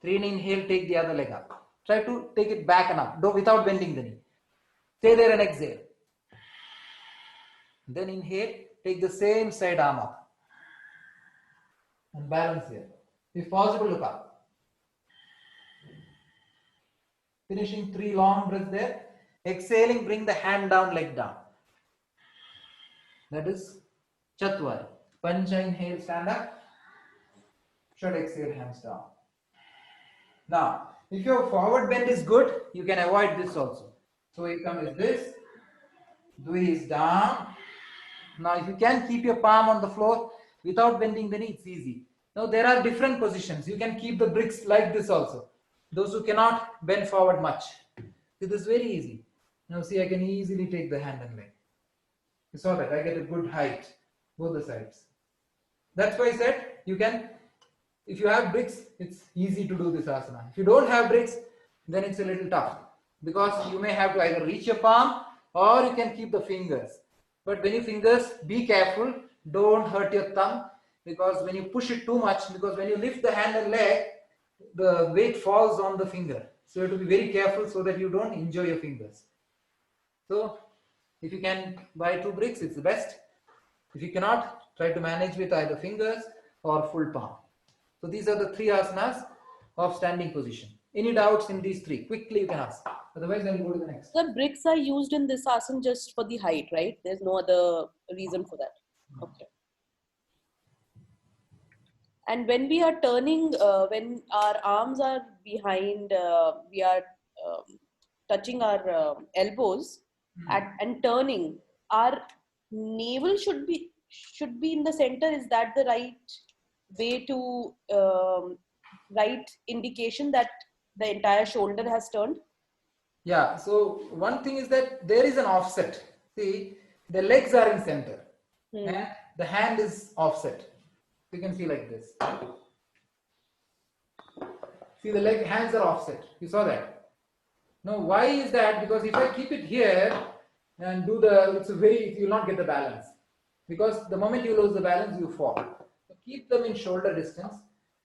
Trini, inhale, take the other leg up. Try to take it back and up, without bending the knee. Stay there and exhale. Then inhale, take the same side arm up. And balance here. If possible, look up. Finishing 3 long breaths there. Exhaling, bring the hand down, leg down. That is Chatwari. Pancha, inhale, stand up. Shat, exhale, hands down. Now, if your forward bend is good, you can avoid this also. So Ekam is this. Dvi is down. Now, if you can keep your palm on the floor without bending the knee, it's easy. Now, there are different positions. You can keep the bricks like this also. Those who cannot bend forward much. It is very easy. Now, see, I can easily take the hand and leg. You saw that. I get a good height, both the sides. That's why I said, you can, if you have bricks, it's easy to do this asana. If you don't have bricks, then it's a little tough. Because you may have to either reach your palm or you can keep the fingers. But when you fingers, be careful. Don't hurt your thumb. Because when you push it too much, because when you lift the hand and leg, the weight falls on the finger. So you have to be very careful so that you don't injure your fingers. So if you can buy 2 bricks, it's the best. If you cannot, try to manage with either fingers or full palm. So these are the 3 asanas of standing position. Any doubts in these 3? Quickly you can ask. Otherwise, I'll go to the next. The bricks are used in this asana just for the height, right? There's no other reason for that. Okay. And when we are turning, when our arms are behind, we are touching our elbows and turning, our navel should be in the center. Is that the right way to right indication that the entire shoulder has turned? Yeah, so one thing is that there is an offset. See, the legs are in center and the hand is offset. You can see like this. See, the hands are offset. You saw that. Now, why is that? Because if I keep it here and do you'll not get the balance. Because the moment you lose the balance, you fall. So keep them in shoulder distance.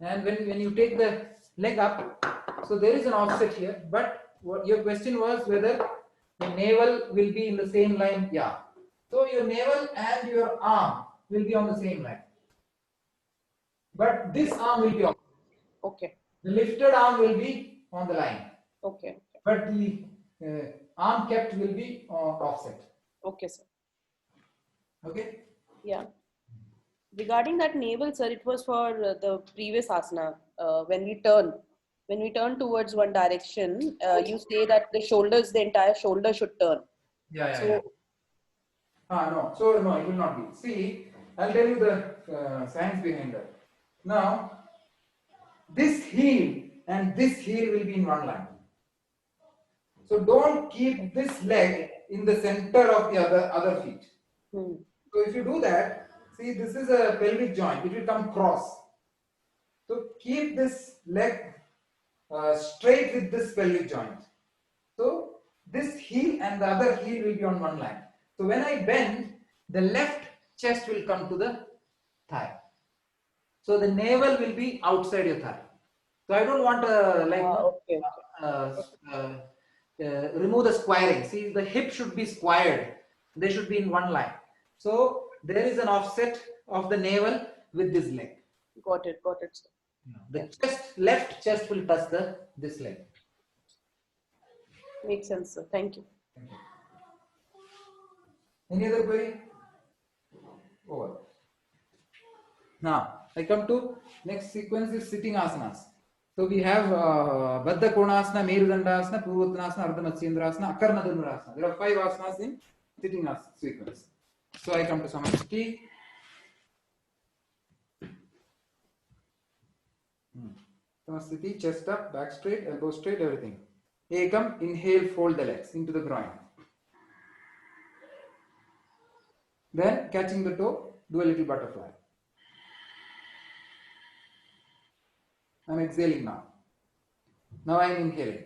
And when you take the leg up, so there is an offset here. But what your question was whether the navel will be in the same line. Yeah. So your navel and your arm will be on the same line. But this arm will be off. Okay. The lifted arm will be on the line. Okay. But the arm kept will be offset. Okay, sir. Okay. Yeah. Regarding that navel, sir, it was for the previous asana. When we turn towards one direction, you say that the entire shoulder should turn. Yeah. No. So no, it will not be. See, I'll tell you the science behind that. Now, this heel and this heel will be in one line. So don't keep this leg in the center of the other feet. So if you do that, see, this is a pelvic joint. It will come cross. So keep this leg straight with this pelvic joint. So this heel and the other heel will be on one line. So when I bend, the left chest will come to the thigh. So the navel will be outside your thigh. So I don't want remove the squaring. See, the hip should be squared. They should be in one line. So there is an offset of the navel with this leg. Got it, sir. The left chest will touch this leg. Makes sense, sir. Thank you. Any other query? Over. Now I come to next sequence is sitting asanas. So we have Baddha Konasana, Merudandasana, Purvottanasana, Ardha Matsyendrasana, Akarna Dhanurasana. There are 5 asanas in sitting sequence. So I come to Samasthiti. Samasthiti, chest up, back straight, elbow straight, everything. Ekam, inhale, fold the legs into the groin. Then catching the toe, do a little butterfly. I'm exhaling now. Now I'm inhaling.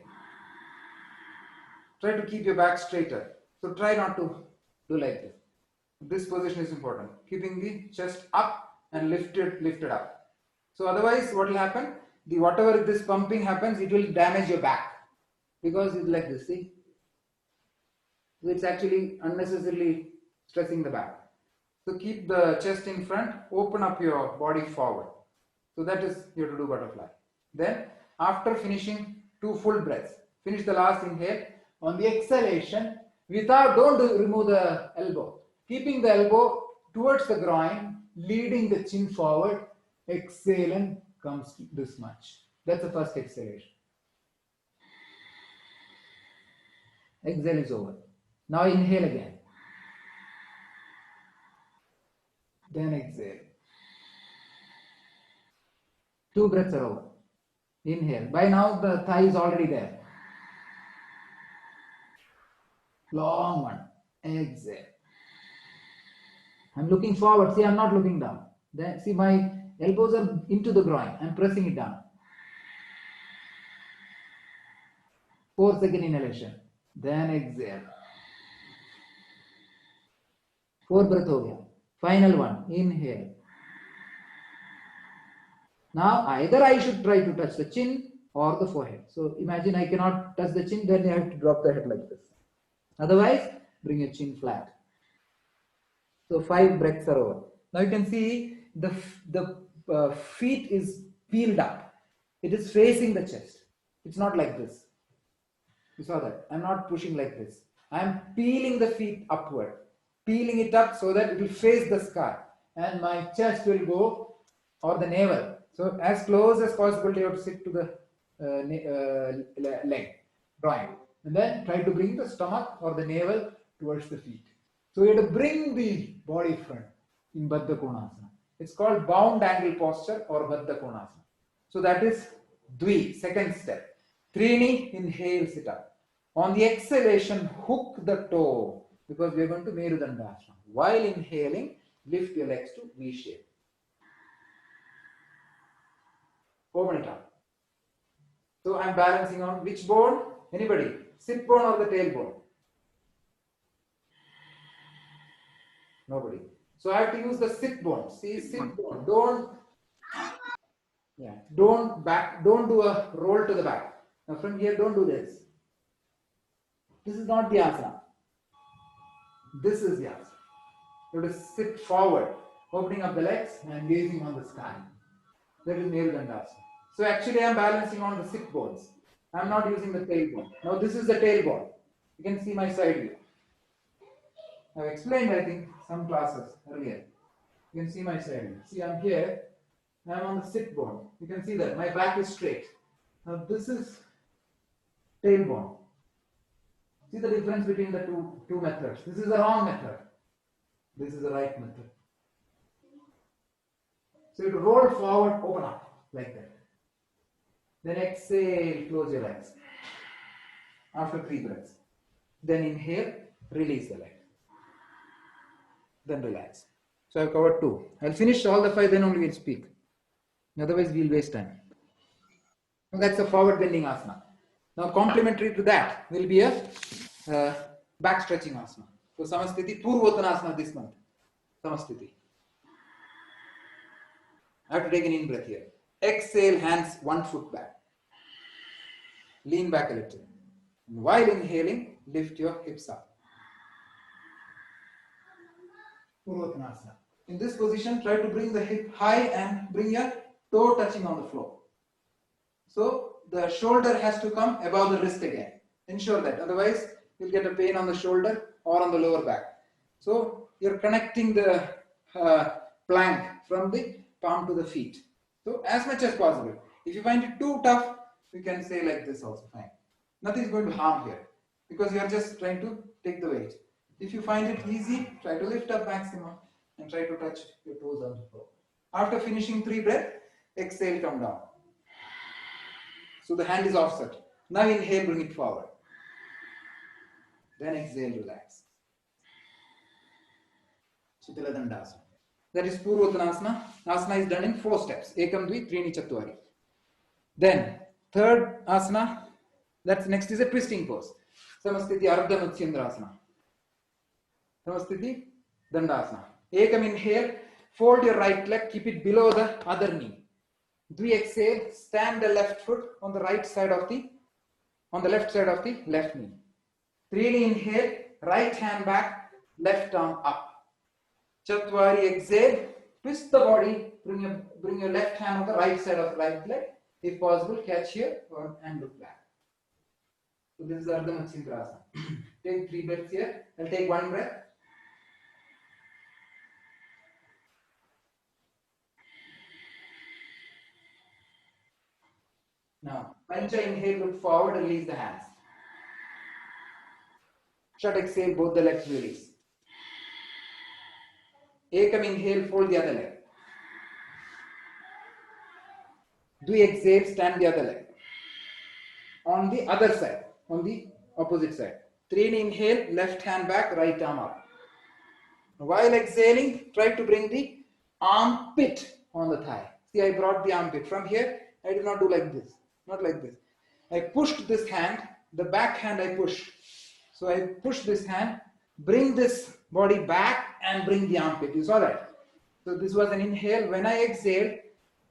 Try to keep your back straighter. So try not to do like this. This position is important. Keeping the chest up and lifted up. So otherwise what will happen? Whatever this pumping happens, it will damage your back. Because it's like this, see? It's actually unnecessarily stressing the back. So keep the chest in front, open up your body forward. So that is you have to do butterfly. Then after finishing 2 full breaths, finish the last inhale. On the exhalation, don't remove the elbow. Keeping the elbow towards the groin, leading the chin forward, exhale and comes this much. That's the first exhalation. Exhale is over. Now inhale again. Then exhale. 2 breaths are over. Inhale. By now the thigh is already there. Long one. Exhale. I'm looking forward. See, I'm not looking down. Then see, my elbows are into the groin. I'm pressing it down. 4-second inhalation. Then exhale. 4 breath ho gaya. Final one. Inhale. Now either I should try to touch the chin or the forehead. So imagine I cannot touch the chin, then you have to drop the head like this. Otherwise, bring your chin flat. So 5 breaths are over. Now you can see the feet is peeled up. It is facing the chest. It's not like this. You saw that? I'm not pushing like this. I'm peeling the feet upward. Peeling it up so that it will face the sky. And my chest will go, or the navel. So as close as possible you have to sit to the leg, groin. And then try to bring the stomach or the navel towards the feet. So you have to bring the body front in Baddha Konasana. It's called bound angle posture or Baddha Konasana. So that is Dvi, second step. Trini, inhale, sit up. On the exhalation, hook the toe because we are going to Merudandasana. While inhaling, lift your legs to V shape. Open it up. So I'm balancing on which bone? Anybody? Sit bone or the tailbone? Nobody. So I have to use the sit bone. See, sit bone. Don't do a roll to the back. Now from here, don't do this. This is not the asana. This is the asana. You have to sit forward, opening up the legs and gazing on the sky. That is Merudandasana. So actually I am balancing on the sit bones. I am not using the tailbone. Now this is the tailbone. You can see my side view. I've explained, I think, some classes earlier. You can see my side view. See, I'm here. I'm on the sit bone. You can see that my back is straight. Now this is tailbone. See the difference between the two methods. This is the wrong method. This is the right method. So you have to roll forward, open up like that. Then exhale, close your legs. After 3 breaths. Then inhale, release the leg. Then relax. So I've covered 2. I'll finish all the 5, then only we'll speak. Otherwise, we'll waste time. So that's a forward bending asana. Now, complementary to that will be a back stretching asana. So, Samasthiti, Purvottanasana this month. Samasthiti. I have to take an in breath here. Exhale, hands 1 foot back. Lean back a little. And while inhaling, lift your hips up. Purvottanasana. In this position, try to bring the hip high and bring your toe touching on the floor. So the shoulder has to come above the wrist again. Ensure that. Otherwise, you'll get a pain on the shoulder or on the lower back. So you're connecting the plank from the palm to the feet. So as much as possible. If you find it too tough, you can say like this also, fine. Nothing is going to harm here because you are just trying to take the weight. If you find it easy, try to lift up maximum and try to touch your toes on the floor. After finishing 3 breaths, exhale, come down. So the hand is offset. Now inhale, bring it forward. Then exhale, relax. Shitala Dandasana. That is Purvottanasana. Asana is done in 4 steps. Ekam, Dvi, Trini, Chatvari. Then, third asana, that's next is a twisting pose. Samasthiti, Ardha Matsyendrasana. Samasthiti, Dandasana. Ekam, inhale, fold your right leg, keep it below the other knee. Dvi, exhale, stand the left foot on the right side of the, on the left side of the left knee. Trini, inhale, right hand back, left arm up. Chatvari, exhale, twist the body, bring your left hand on the right side of the right leg. If possible, catch here and look back. So this is Ardha Matsyendrasana. Take 3 breaths here. I'll take 1 breath. Now, Pancha, inhale, look forward, release the hands. Shat, exhale, both the legs release. Ekam, inhale, fold the other leg. Dvi, exhale, stand the other leg. On the other side, on the opposite side. Trini, inhale, left hand back, right arm up. While exhaling, try to bring the armpit on the thigh. See, I brought the armpit. From here, I do not do like this. Not like this. I pushed this hand, the back hand I push. So I push this hand, bring this body back and bring the armpit. You saw that? So this was an inhale. When I exhale,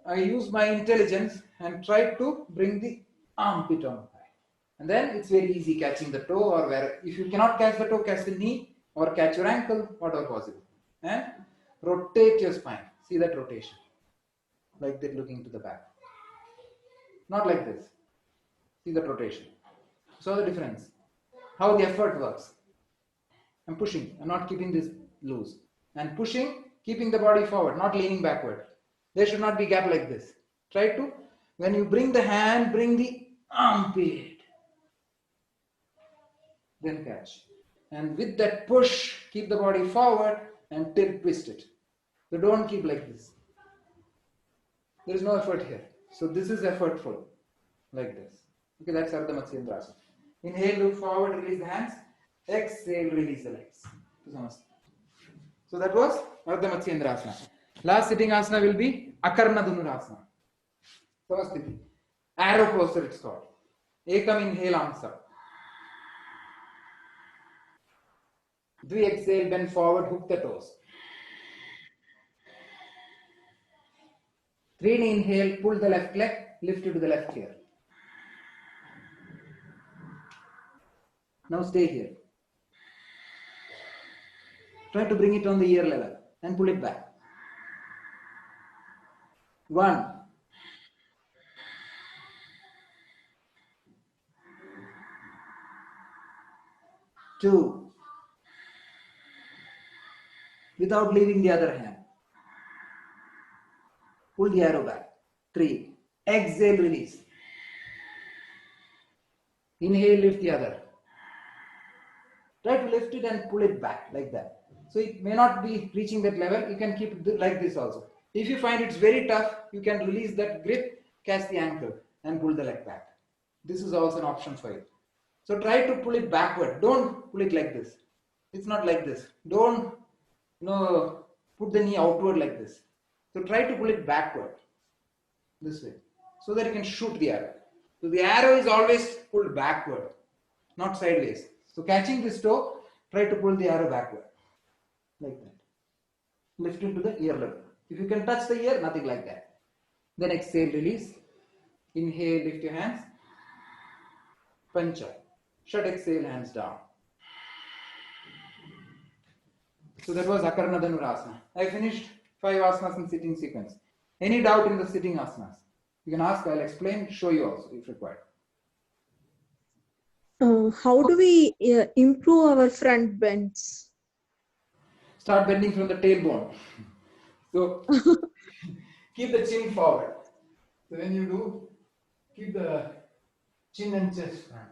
I use my intelligence and try to bring the armpit on the thigh. And then it's very easy catching the toe, or where, if you cannot catch the toe, catch the knee or catch your ankle, whatever possible. And rotate your spine. See that rotation. Like that, looking to the back. Not like this. See that rotation. So the difference. How the effort works. I'm pushing. I'm not keeping this loose. And pushing, keeping the body forward, not leaning backward. There should not be gap like this. Try to, when you bring the hand, bring the armpit. Then catch. And with that push, keep the body forward and twist it. So don't keep like this. There is no effort here. So this is effortful, like this. Okay, that's Ardha Matsyendrasana. Inhale, look forward, release the hands. Exhale, release the legs. So that was Ardha Matsyendrasana. Last sitting asana will be Akarna Dhanurasana. Savasthiti. Arrow posture it's called. Ekam inhale, arms up. Dvi exhale, bend forward, hook the toes. Trini inhale, pull the left leg, lift it to the left ear. Now stay here. Try to bring it on the ear level and pull it back. 1, 2, without leaving the other hand. Pull the arrow back. 3, exhale, release. Inhale, lift the other. Try to lift it and pull it back like that. So it may not be reaching that level. You can keep it like this also. If you find it's very tough, you can release that grip, catch the ankle and pull the leg back. This is also an option for you. So try to pull it backward. Don't pull it like this. It's not like this. Don't put the knee outward like this. So try to pull it backward this way so that you can shoot the arrow. So the arrow is always pulled backward, not sideways. So catching this toe, try to pull the arrow backward like that. Lift it to the ear level. If you can touch the ear, nothing like that. Then exhale, release. Inhale, lift your hands. Pancha. Shut, exhale, hands down. So that was Akarna Dhanurasana. I finished 5 asanas in sitting sequence. Any doubt in the sitting asanas? You can ask, I'll explain, show you also if required. How do we improve our front bends? Start bending from the tailbone. So keep the chin forward. So when you do, keep the chin and chest front.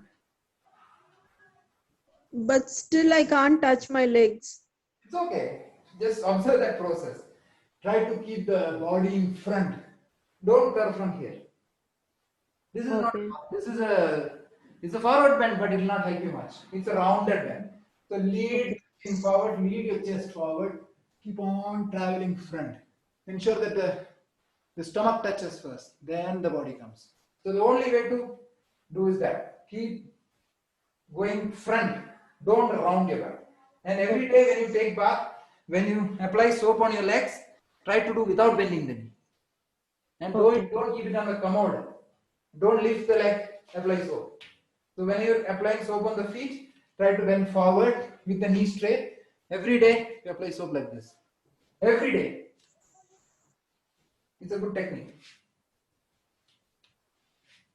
But still I can't touch my legs. It's okay. Just observe that process. Try to keep the body in front. Don't curve from here. This is Okay. it's a forward bend, but it will not help you much. It's a rounded bend. So lead in forward, lead your chest forward. Keep on traveling front. Ensure that the stomach touches first, then the body comes. So the only way to do is that keep going front. Don't round your back. And every day when you take bath, when you apply soap on your legs, try to do without bending the knee. And don't keep it on the commode. Don't lift the leg, apply soap. So when you're applying soap on the feet, try to bend forward with the knee straight. Every day you apply soap like this. Every day. It's a good technique.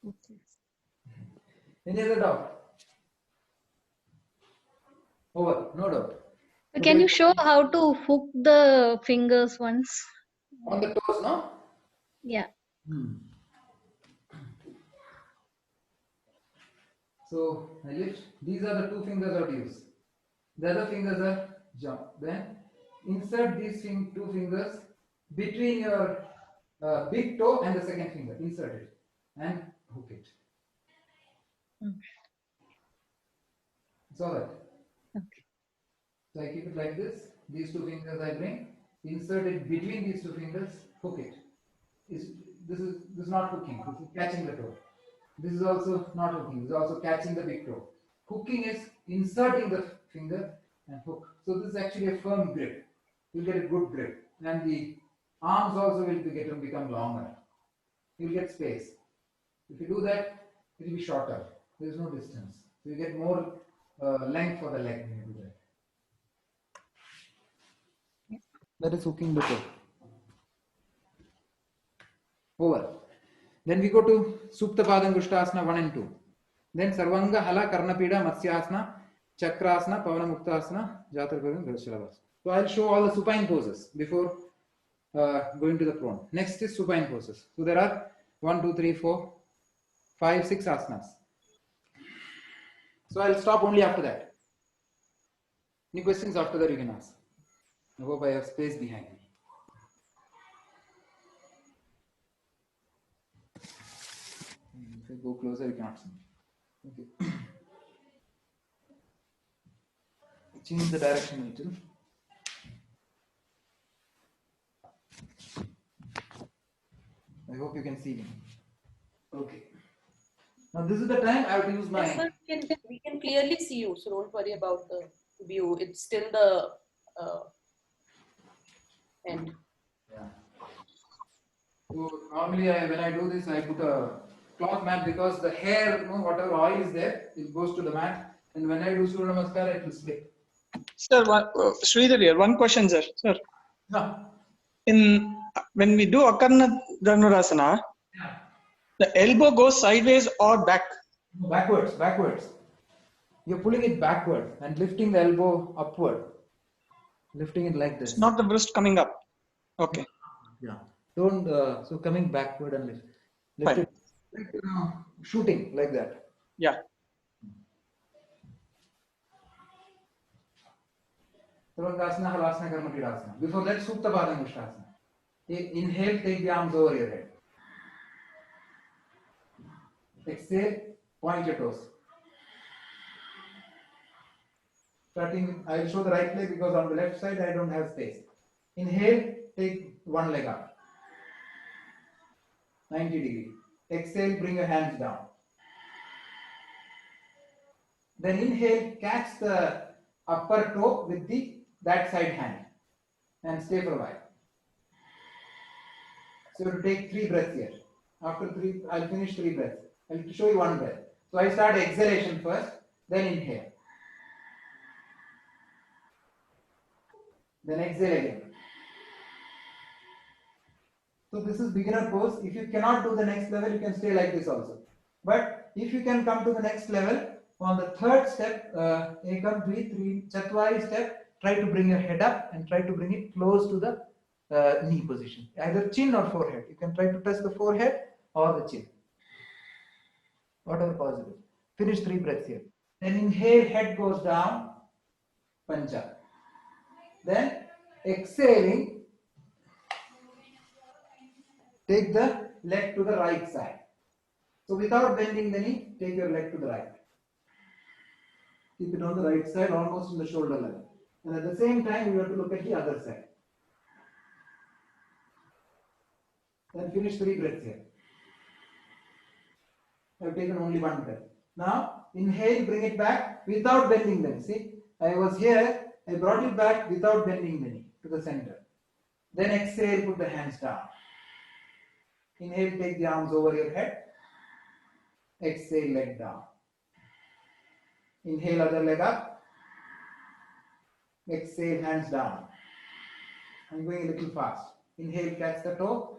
Okay. Any other doubt? Over, no doubt. Can you show how to hook the fingers once? On the toes, no? Yeah. So I lift. These are the 2 fingers I would use. The other fingers are jump. Then insert these 2 fingers between your big toe and the second finger. Insert it and hook it. It's all right. Okay. So I keep it like this. These 2 fingers I bring, insert it between these 2 fingers, hook it. This is not hooking. This is catching the toe. This is also not hooking. This is also catching the big toe. Hooking is inserting the finger and hook. So this is actually a firm grip. You'll get a good grip, and the arms also will become longer. You'll get space. If you do that, it will be shorter. There is no distance. So you get more length for the leg when you do that. That is hooking the toe. Over. Then we go to Supta Padangushtasana 1 and 2. Then Sarvanga Hala Karnapida Matsyasana, Chakrasana, Pavana Muktasana, Jatarpadam Vrashalavas. So I'll show all the supine poses before going to the prone. Next is supine poses. So there are 1, 2, 3, 4, 5, 6 asanas. So I'll stop only after that. Any questions after that you can ask. I hope I have space behind me. you go closer, you cannot see. Okay. Change the direction a little. I hope you can see me. Okay. Now this is the time I have to use my. Yes, sir, we can clearly see you, so don't worry about the view. It's still the end. Yeah. So normally when I do this, I put a cloth mat because the hair, you know, whatever oil is there, it goes to the mat. And when I do Surya Namaskar, it will slip. Sir, Sridhar here. One question, sir. Sir, No. When we do Akarna Dhanurasana, Yeah. the elbow goes sideways or back. Backwards. You're pulling it backward and lifting the elbow upward. Lifting it like this. It's not the wrist coming up. Okay. Yeah. Don't, so coming backward and lift Fine. it, like, shooting like that. Yeah. Savangasana, Halasana, Karmatirasana. Before that, Supta Padangusthasana. Inhale, take the arms over your head. Exhale, point your toes. Starting, I will show the right leg because on the left side I don't have space. Inhale, take one leg up. 90 degree. Exhale, bring your hands down. Then inhale, catch the upper toe with that side hand and stay for a while. So to take 3 breaths here. After 3, I'll finish 3 breaths. I'll show you 1 breath. So I start exhalation first, then inhale. Then exhale again. So this is beginner pose. If you cannot do the next level, you can stay like this also. But if you can come to the next level, on the 3rd step, Ekam, Dvi, Tri, Chatwari step, try to bring your head up and try to bring it close to the knee position. Either chin or forehead. You can try to touch the forehead or the chin. Whatever possible. Finish 3 breaths here. Then inhale, head goes down, Pancha. Then exhaling, take the leg to the right side. So without bending the knee, take your leg to the right. Keep it on the right side, almost in the shoulder level. And at the same time, you have to look at the other side. Then finish 3 breaths here. I have taken only 1 breath. Now, inhale, bring it back without bending the knee. See, I was here, I brought it back without bending the knee to the center. Then exhale, put the hands down. Inhale, take the arms over your head. Exhale, leg down. Inhale, other leg up. Exhale, hands down. I'm going a little fast. Inhale, catch the toe.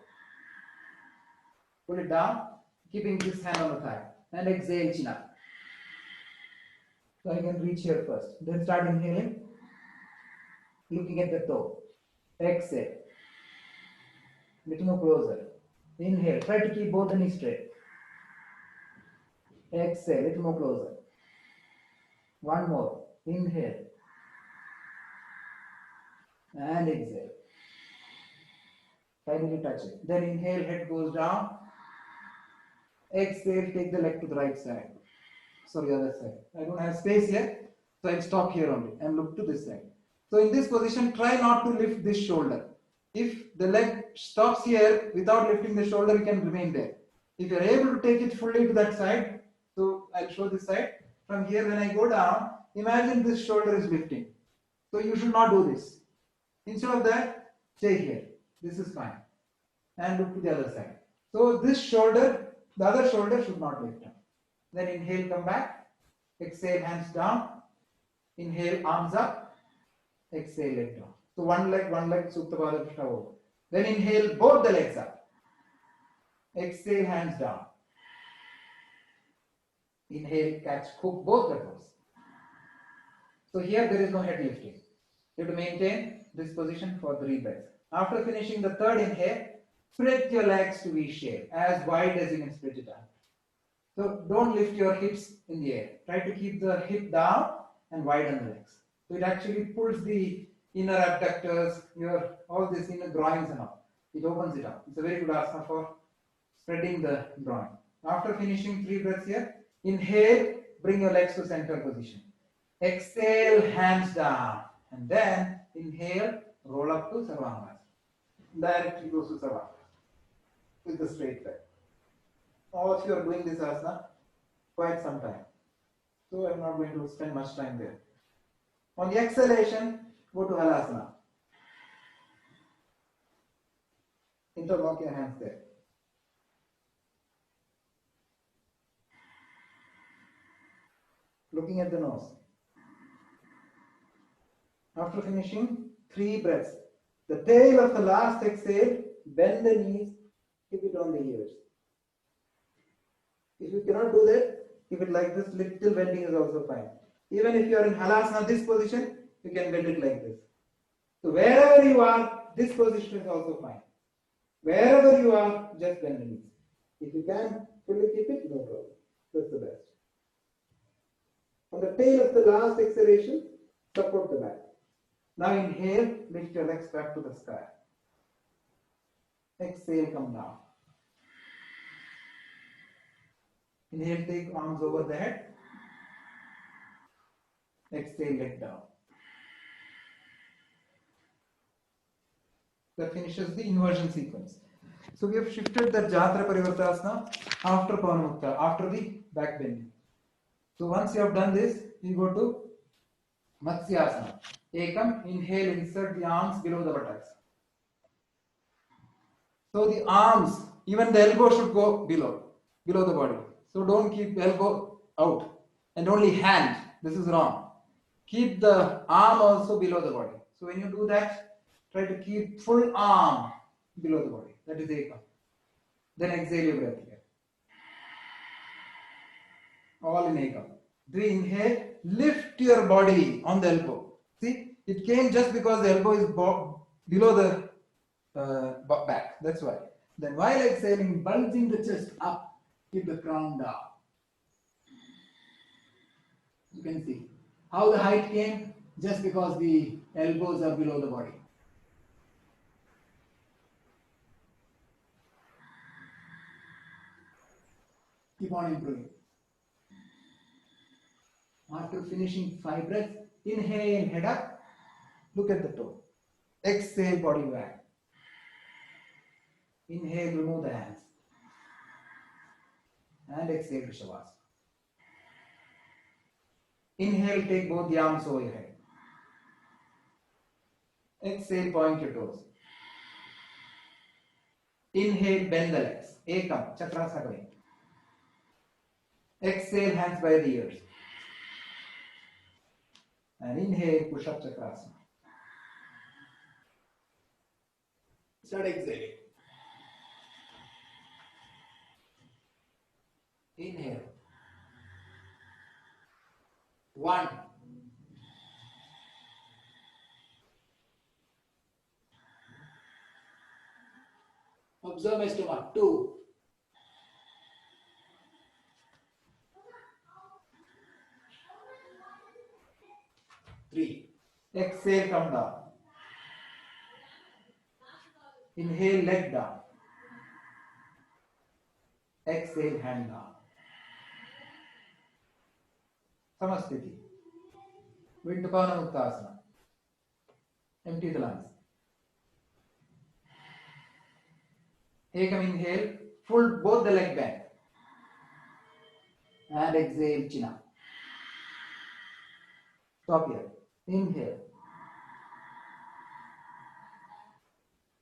Pull it down, keeping this hand on the thigh. And exhale, chin up. So I can reach here first. Then start inhaling. Looking at the toe. Exhale. Little more closer. Inhale. Try to keep both the knees straight. Exhale. Little more closer. 1 more. Inhale. And exhale. Finally touch it. Then inhale, head goes down. Exhale, take the leg to the right side. Sorry, other side. I don't have space here, so I'll stop here only and look to this side. So in this position, try not to lift this shoulder. If the leg stops here without lifting the shoulder, you can remain there. If you're able to take it fully to that side, so I'll show this side. From here, when I go down, imagine this shoulder is lifting. So you should not do this. Instead of that, stay here. This is fine. And look to the other side. So this shoulder, the other shoulder should not lift up. Then inhale, come back. Exhale, hands down. Inhale, arms up. Exhale, leg down. So one leg, Supta Padangushtha over. Then inhale, both the legs up. Exhale, hands down. Inhale, catch, hook both the toes. So here there is no head lifting. You have to maintain this position for 3 breaths. After finishing the 3rd inhale, spread your legs to V shape, as wide as you can spread it out. So don't lift your hips in the air. Try to keep the hip down and widen the legs. So it actually pulls the inner abductors, all this inner groins and all. It opens it up. It's a very good asana for spreading the groin. After finishing 3 breaths here, inhale, bring your legs to center position. Exhale, hands down. And then inhale, roll up to Sarvangasana. Directly goes to Sarvangasana with the straight leg. All of you are doing this asana quite some time. So I'm not going to spend much time there. On the exhalation, go to Halasana. Interlock your hands there. Looking at the nose. After finishing 3 breaths, the tail of the last exhale, bend the knees, keep it on the ears. If you cannot do that, keep it like this, little bending is also fine. Even if you are in Halasana, this position, you can bend it like this. So wherever you are, this position is also fine. Wherever you are, just bend the knees. If you can fully keep it, no problem. That's the best. On the tail of the last exhalation, support the back. Now inhale, lift your legs back to the sky. Exhale, come down. Inhale, take arms over the head. Exhale, leg down. That finishes the inversion sequence. So we have shifted the Jatra Parivartasana after Pavanamukta, after the back bending. So once you have done this, you go to Matsyasana. Ekam, inhale, insert the arms below the buttocks. So the arms, even the elbow should go below the body. So don't keep elbow out and only hand. This is wrong. Keep the arm also below the body. So when you do that, try to keep full arm below the body. That is Ekam. Then exhale your breath here. All in Ekam. 3, inhale, lift your body on the elbow. See, it came just because the elbow is below the back. That's why. Then while exhaling, bulging the chest up, keep the crown down. You can see how the height came just because the elbows are below the body. Keep on improving. After finishing 5 breaths, inhale, head up, look at the toe. Exhale, body back. Inhale, remove the hands. And exhale, Rishabhasana. Inhale, take both the arms over your head. Exhale, point your toes. Inhale, bend the legs. Ekam, Chakrasana. Exhale, hands by the ears. And inhale, push up Chakrasana. Start exhaling. Inhale. 1. Observe my stomach. 2. 3. Exhale, come down. Inhale, leg down. Exhale, hand down. Samasthiti. Vindapana Muktasana. Empty the lungs. Ekam, inhale, full both the leg bend. And exhale, chin up. Stop here. Inhale.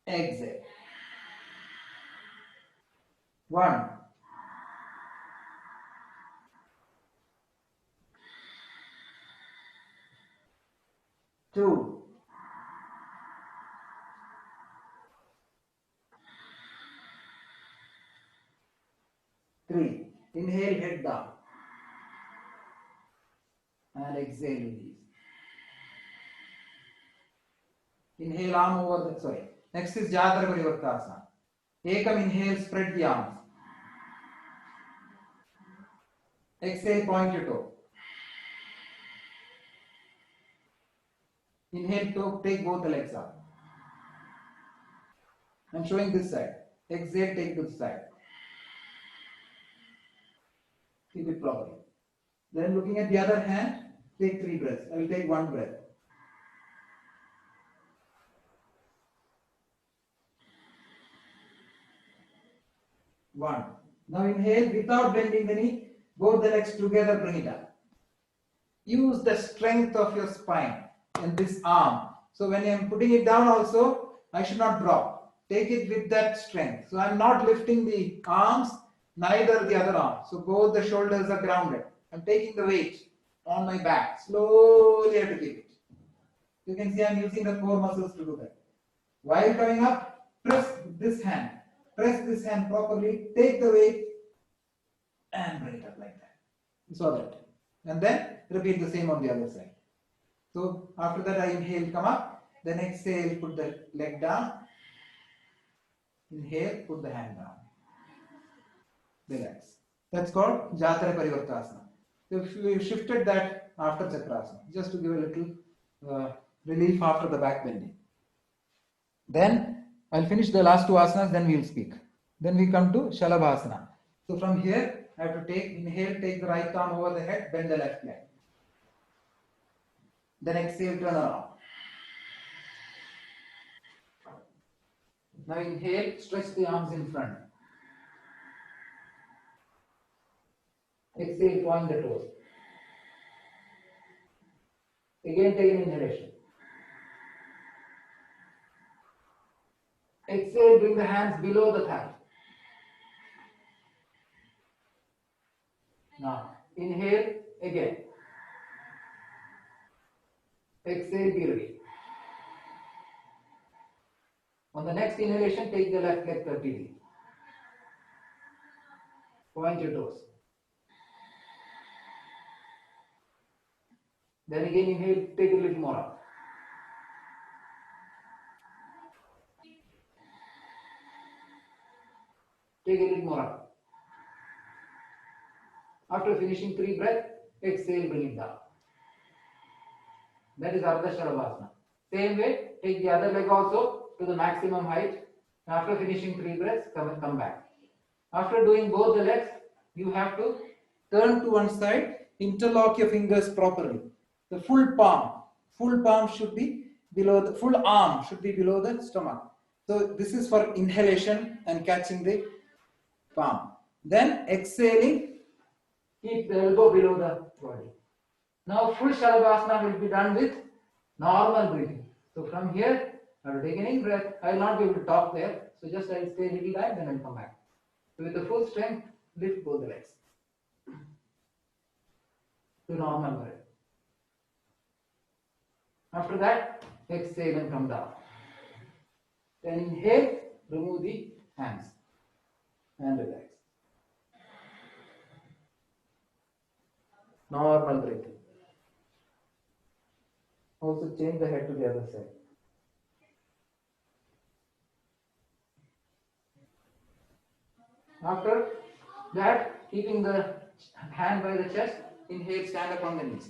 Exhale. 1. 2. 3. Inhale, head down. And exhale, release. Inhale, arm over the, sorry. Next is Jatra Parivartasana. Ekam, inhale, spread the arms. Exhale, point your toe. Inhale, take both the legs up. I'm showing this side. Exhale, take to the side. Keep it properly. Then looking at the other hand, take 3 breaths. I will take 1 breath. One. Now inhale without bending the knee. Both the legs together, bring it up. Use the strength of your spine in this arm. So when I am putting it down also, I should not drop. Take it with that strength. So I am not lifting the arms, neither the other arm. So both the shoulders are grounded. I am taking the weight on my back. Slowly I have to keep it. You can see I am using the core muscles to do that. While coming up, press this hand. Press this hand properly. Take the weight and bring it up like that. You saw that. And then repeat the same on the other side. So after that I inhale, come up. Then exhale, put the leg down. Inhale, put the hand down. Relax. That's called Jatara Parivartasana. So we shifted that after Chakrasana, just to give a little relief after the back bending. Then I'll finish the last 2 asanas, then we'll speak. Then we come to Shalabhasana. So from here, I have to inhale, take the right arm over the head, bend the left leg. Then exhale, turn around. Now inhale, stretch the arms in front. Exhale, point the toes. Again, take an inhalation. Exhale, bring the hands below the thigh. Now, inhale again. Exhale, be ready. On the next inhalation, take the left leg 30 degrees. Point your toes. Then again inhale, take a little more up. Take a little more up. After finishing 3 breaths, exhale, bring it down. That is Ardha Shalabhasana. Same way, take the other leg also to the maximum height. After finishing 3 breaths, come back. After doing both the legs, you have to turn to one side, interlock your fingers properly. The full palm should be below the full arm should be below the stomach. So this is for inhalation and catching the palm. Then exhaling, keep the elbow below the body. Now full Shalabhasana will be done with normal breathing. So from here, I will take an in breath. I will not be able to talk there. So just I will stay a little time, then I will come back. So with the full strength, lift both the legs to normal breath. After that, exhale and come down. Then inhale, remove the hands and relax. Normal breathing. Also change the head to the other side. After that, keeping the hand by the chest, inhale, stand up on the knees.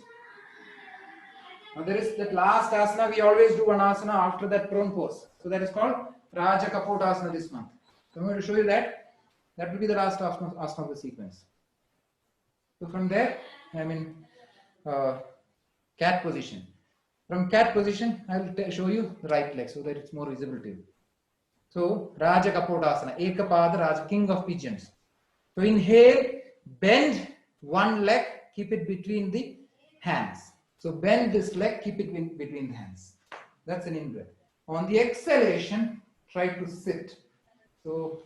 Now there is that last asana, we always do one asana after that prone pose. So that is called Raja Kapotasana this month. So I'm going to show you that. That will be the last asana of the sequence. So from there, I'm in cat position. From cat position, I will show you the right leg so that it's more visible to you. So Raja Kapotasana, Ekapada Raja, king of pigeons. So inhale, bend one leg, keep it between the hands. So bend this leg, keep it between the hands. That's an in-breath. On the exhalation, try to sit. So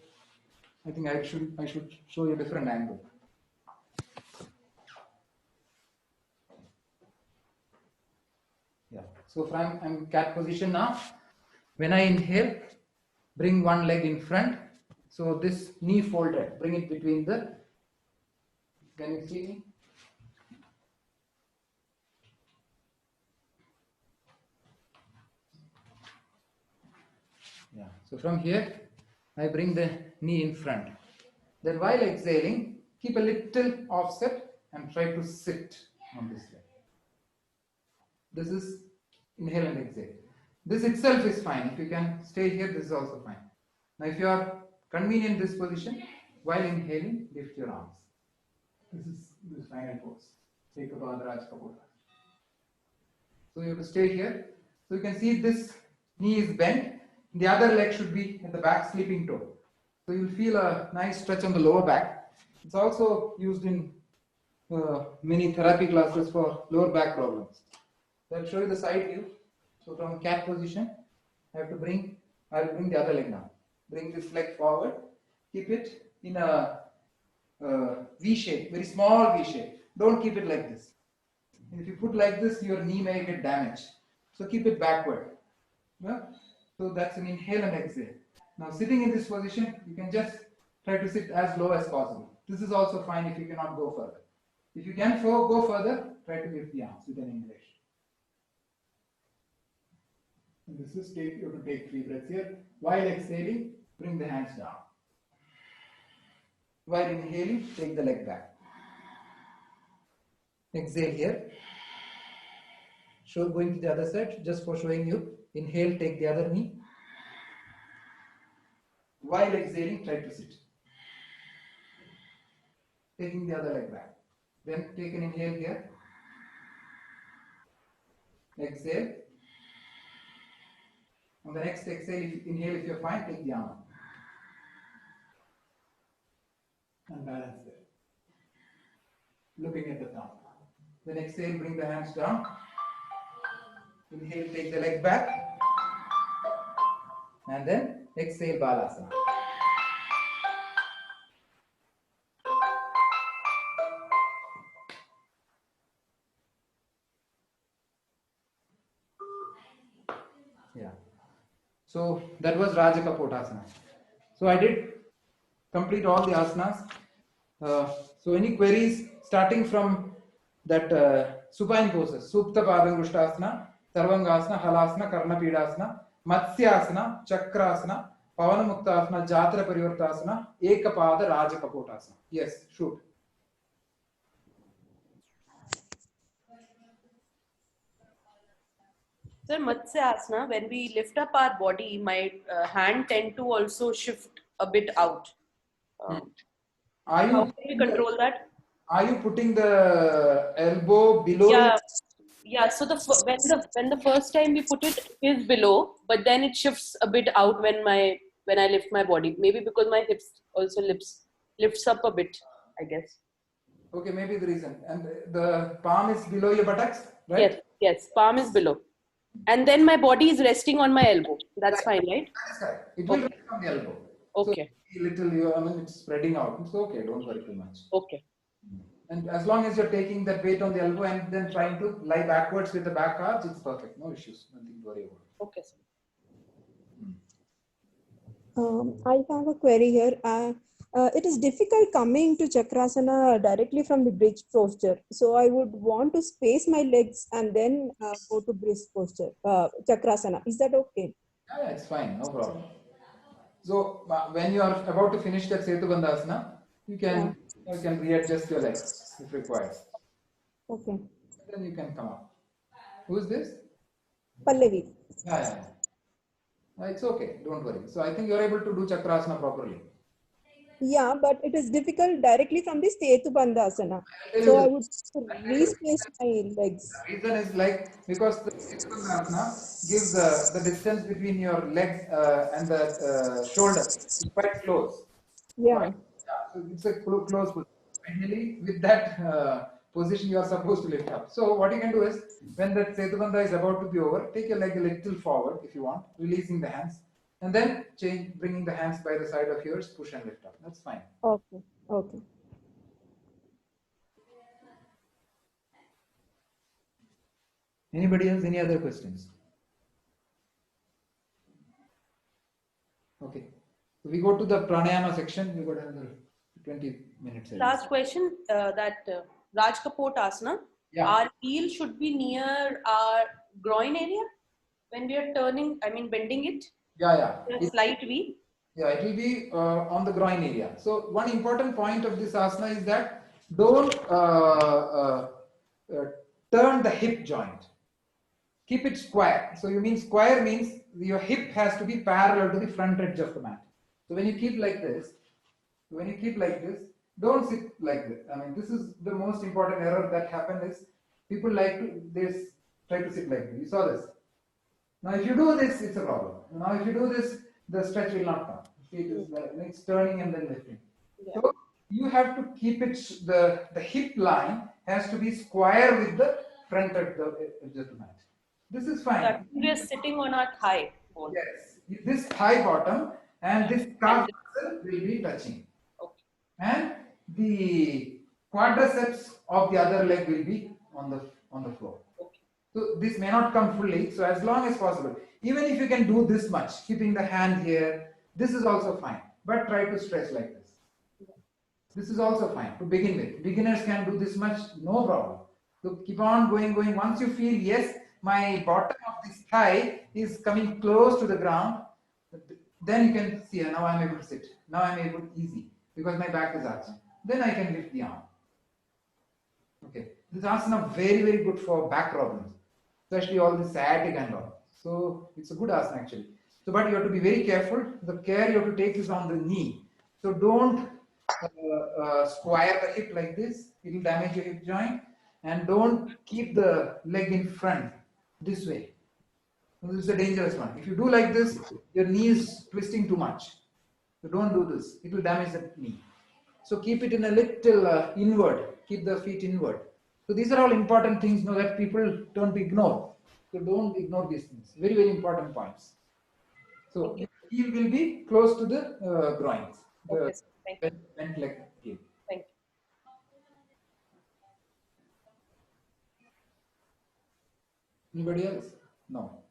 I think I should show you a different angle. Yeah. So I'm in cat position now. When I inhale, bring one leg in front. So this knee folded, bring it between the. Can you see me? Yeah. So from here, I bring the knee in front. Then while exhaling, keep a little offset and try to sit on this leg. This is inhale and exhale. This itself is fine. If you can stay here, this is also fine. Now if you are convenient in this position, while inhaling, lift your arms. This is the final pose. Ekapada Rajakapotasana. So you have to stay here. So you can see this knee is bent. The other leg should be at the back, sleeping toe. So you'll feel a nice stretch on the lower back. It's also used in many therapy classes for lower back problems. So I'll show you the side view. So from cat position, I will bring the other leg now. Bring this leg forward. Keep it in a V shape, very small V shape. Don't keep it like this. If you put like this, your knee may get damaged. So keep it backward. Yeah? So that's an inhale and exhale. Now sitting in this position, you can just try to sit as low as possible. This is also fine if you cannot go further. If you can go further, try to lift the arms with an inhalation. And this is you have to take 3 breaths here. While exhaling, bring the hands down. While inhaling, take the leg back. Exhale here. Going to the other side, just for showing you. Inhale, take the other knee. While exhaling, try to sit. Taking the other leg back. Then take an inhale here. Exhale. On the next exhale, inhale if you're fine, take the arm up. And balance there. Looking at the thumb. Then exhale, bring the hands down. Inhale, take the leg back. And then exhale, Balasana. Yeah. So that was Rajakapotasana. So I did complete all the asanas. So any queries starting from that supine poses, Supta Padangushtasana, Sarvangasana, Halasana, Karnapidasana, Matsyasana, Chakrasana, Pavanamuktasana, Jatra Parivartasana, Ekapada Rajakapotasana. Yes, shoot. Sir, Matsyasana, when we lift up our body, my hand tend to also shift a bit out. How can we control that? Are you putting the elbow below? Yeah, yeah. So when the first time we put it is below, but then it shifts a bit out when I lift my body. Maybe because my hips also lifts up a bit, I guess. Okay, maybe the reason. And the palm is below your buttocks, right? Yes, yes. Palm is below, and then my body is resting on my elbow. That's fine, right? That's correct. It will rest on the elbow. Okay. So it's spreading out. It's okay. Don't worry too much. Okay. And as long as you're taking that weight on the elbow and then trying to lie backwards with the back arch, it's perfect. No issues. Nothing to worry about. Okay, sir. I have a query here. It is difficult coming to Chakrasana directly from the bridge posture. So I would want to space my legs and then go to bridge posture, Chakrasana. Is that okay? Yeah, it's fine. No problem. So when you are about to finish that Setubandhasana, you can readjust your legs if required. Okay. Then you can come up. Who is this? Pallavi. Yeah. It's okay. Don't worry. So I think you're able to do Chakrasana properly. Yeah, but it is difficult directly from the Setubandhasana. So I would respace my legs. The reason is because the Setubandhasana gives the distance between your legs and the shoulder is quite close. Yeah. Right? So it's a close position. Finally, with that position, you are supposed to lift up. So what you can do is, when that Setubandha is about to be over, take your leg a little forward if you want, releasing the hands. And then bringing the hands by the side of yours, push and lift up. That's fine. Okay. Okay. Anybody else? Any other questions? Okay. So we go to the pranayama section. We got another 20 minutes. Last question. Rajakapotasana. Yeah. Our heel should be near our groin area when we are turning. I mean, bending it. Yeah. A slight V. Yeah, it will be on the groin area. So one important point of this asana is that don't turn the hip joint. Keep it square. So you mean square means your hip has to be parallel to the front edge of the mat. So when you keep like this, Don't sit like this. I mean, this is the most important error that happened is people like to try to sit like this. You saw this. Now, if you do this, it's a problem. Now, if you do this, the stretch will not come. See, it's turning and then lifting. Yeah. So you have to keep it. The hip line has to be square with the front of the edge of the mat. This is fine. That we are sitting on our thigh bone. Yes, this thigh bottom and this calf muscle will be touching. Okay. And the quadriceps of the other leg will be on the floor. Okay. So this may not come fully. So as long as possible, even if you can do this much, keeping the hand here, this is also fine. But try to stretch like this. This is also fine to begin with. Beginners can do this much, no problem. So keep on going. Once you feel, yes, my bottom of this thigh is coming close to the ground, then you can see, now I'm able to sit. Now I'm able to easy because my back is arched. Then I can lift the arm. Okay, this asana very, very good for back problems, especially all the sciatic and all. So it's a good asana actually. So, but you have to be very careful. The care you have to take is on the knee. So don't square the hip like this. It will damage your hip joint. And don't keep the leg in front this way. This is a dangerous one. If you do like this, your knee is twisting too much. So don't do this. It will damage the knee. So keep it in a little inward. Keep the feet inward. So these are all important things that people don't ignore. So don't ignore these things. Very, very important points. So your heel will be close to the groins. Okay, sir. Thank you. Bent leg heel. Thank you. Anybody else? No.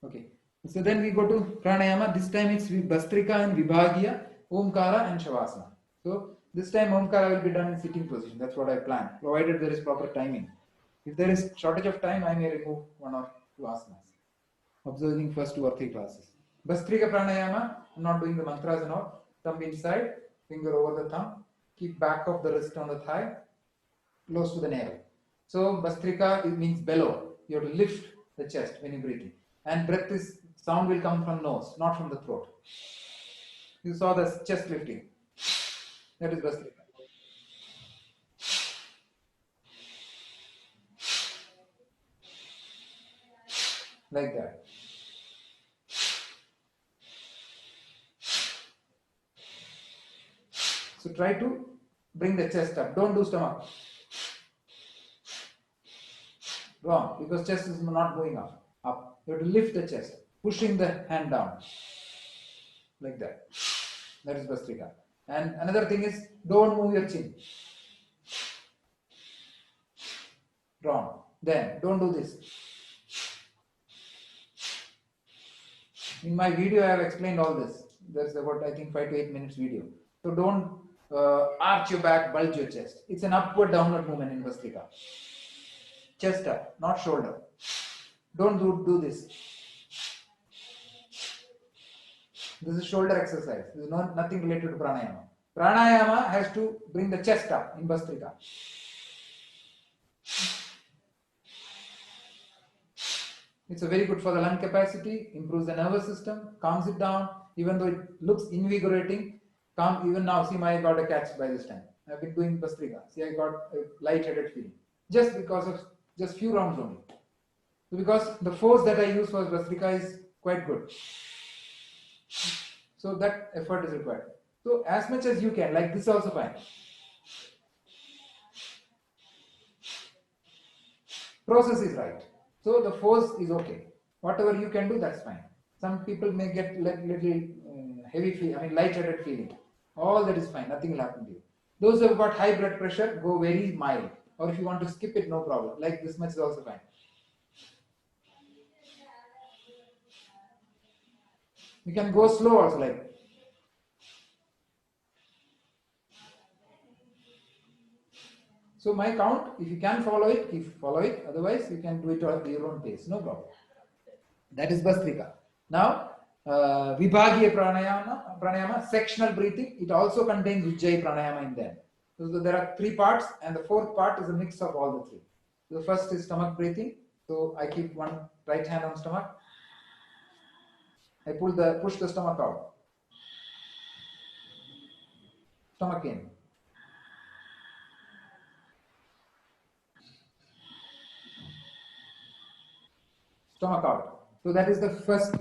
Okay. So then we go to pranayama. This time it's Bhastrika and Vibhagiya, Omkara and Shavasana. So this time Omkara will be done in sitting position. That's what I plan, provided there is proper timing. If there is shortage of time, I may remove 1 or 2 asanas, observing first 2 or 3 classes. Bhastrika pranayama, I'm not doing the mantras and all. Thumb inside, finger over the thumb, keep back of the wrist on the thigh, close to the navel. So Bhastrika, it means bellow. You have to lift the chest when you're breathing. And sound will come from nose, not from the throat. You saw the chest lifting. That is Bhastrika. Like that. So try to bring the chest up. Don't do stomach. Wrong, because chest is not going up. You have to lift the chest, pushing the hand down. Like that. That is Bhastrika. And another thing is, don't move your chin. Wrong. Then, don't do this. In my video, I have explained all this. There's about, I think, 5 to 8 minutes video. So don't arch your back, bulge your chest. It's an upward, downward movement in Bhastrika. Chest up, not shoulder. Don't do this. This is shoulder exercise. This is nothing related to pranayama. Pranayama has to bring the chest up in Bhastrika. It's a very good for the lung capacity, improves the nervous system, calms it down, even though it looks invigorating. Calm, even now, see, I got a catch by this time. I've been doing Bhastrika. See, I got a light-headed feeling. Just because of just few rounds only. So because the force that I use for Bhastrika is quite good. So that effort is required. So as much as you can, like this also fine. Process is right. So the force is okay. Whatever you can do, that's fine. Some people may get little heavy feeling, light-headed feeling. All that is fine. Nothing will happen to you. Those who have got high blood pressure, go very mild. Or if you want to skip it, no problem. Like this much is also fine. You can go slow also, like. So my count, if you can follow it, follow it. Otherwise, you can do it at your own pace. No problem. That is Bhastrika. Now, Vibhagiya pranayama, sectional breathing. It also contains Ujjayi pranayama in there. So there are 3 parts, and the 4th part is a mix of all the 3. So the first is stomach breathing. So I keep one right hand on stomach. I push the stomach out. Stomach in. stomach out. So that is the first